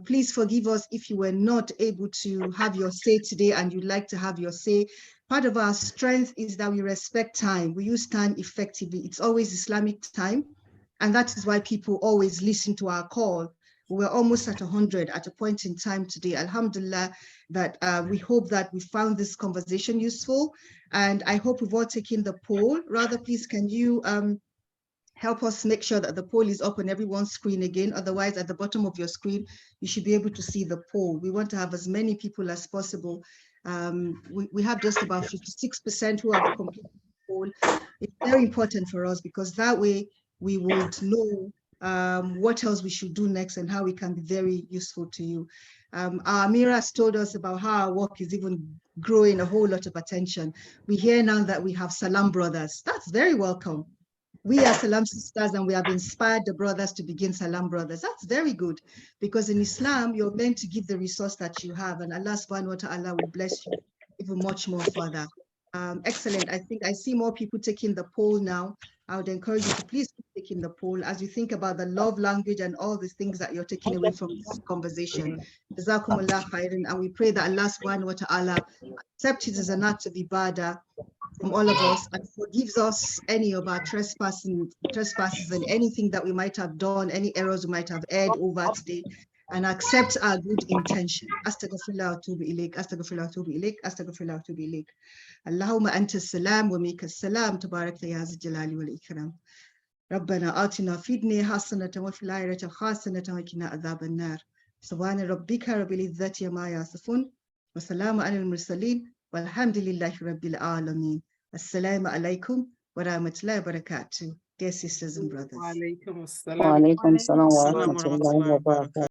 Please forgive us if you were not able to have your say today and you'd like to have your say. Part of our strength is that we respect time. We use time effectively. It's always Islamic time. And that is why people always listen to our call. We were almost at 100 at a point in time today. Alhamdulillah, that we hope that we found this conversation useful. And I hope we've all taken the poll. Rather, please, can you help us make sure that the poll is up on everyone's screen again? Otherwise, at the bottom of your screen, you should be able to see the poll. We want to have as many people as possible. We have just about 56% who have completed the poll. It's very important for us because that way we would know what else we should do next and how we can be very useful to you. Our Amira has told us about how our work is even growing a whole lot of attention. We hear now that we have Salam Brothers. That's very welcome. We are Salam Sisters and we have inspired the brothers to begin Salam Brothers. That's very good because in Islam, you're meant to give the resource that you have and Allah subhanahu wa ta'ala will bless you even much more further. Excellent. I think I see more people taking the poll now. I would encourage you to please keep taking the poll as you think about the love language and all the things that you're taking away from this conversation. Jazakumullah khairan, and we pray that Allah subhanahu wa ta'ala accepts it as an act of ibadah from all of us and forgives us any of our trespasses and anything that we might have done, any errors we might have erred over today, and accept our good intention. Astaghfirullah wa atubu ilayk, astaghfirullah wa atubu ilayk, astaghfirullah wa atubu ilayk. Allahumma anta salam wa minka salam, tabarakta ya zal jalali wal ikram. ربنا آتنا في الدنيا حسنة وفي الآخرة حسنة وقنا عذاب النار. سبحان ربك رب العزة عما يصفون وسلام على المرسلين والحمد لله رب العالمين. Assalamu alaikum wa rahmatullahi wa barakatuh. Dear sisters and brothers. Wa alaikum assalam. Wa alaikum salam wa Salam wa rahmatullahi wa rahmatullahi wa barakatuh. barakatuh.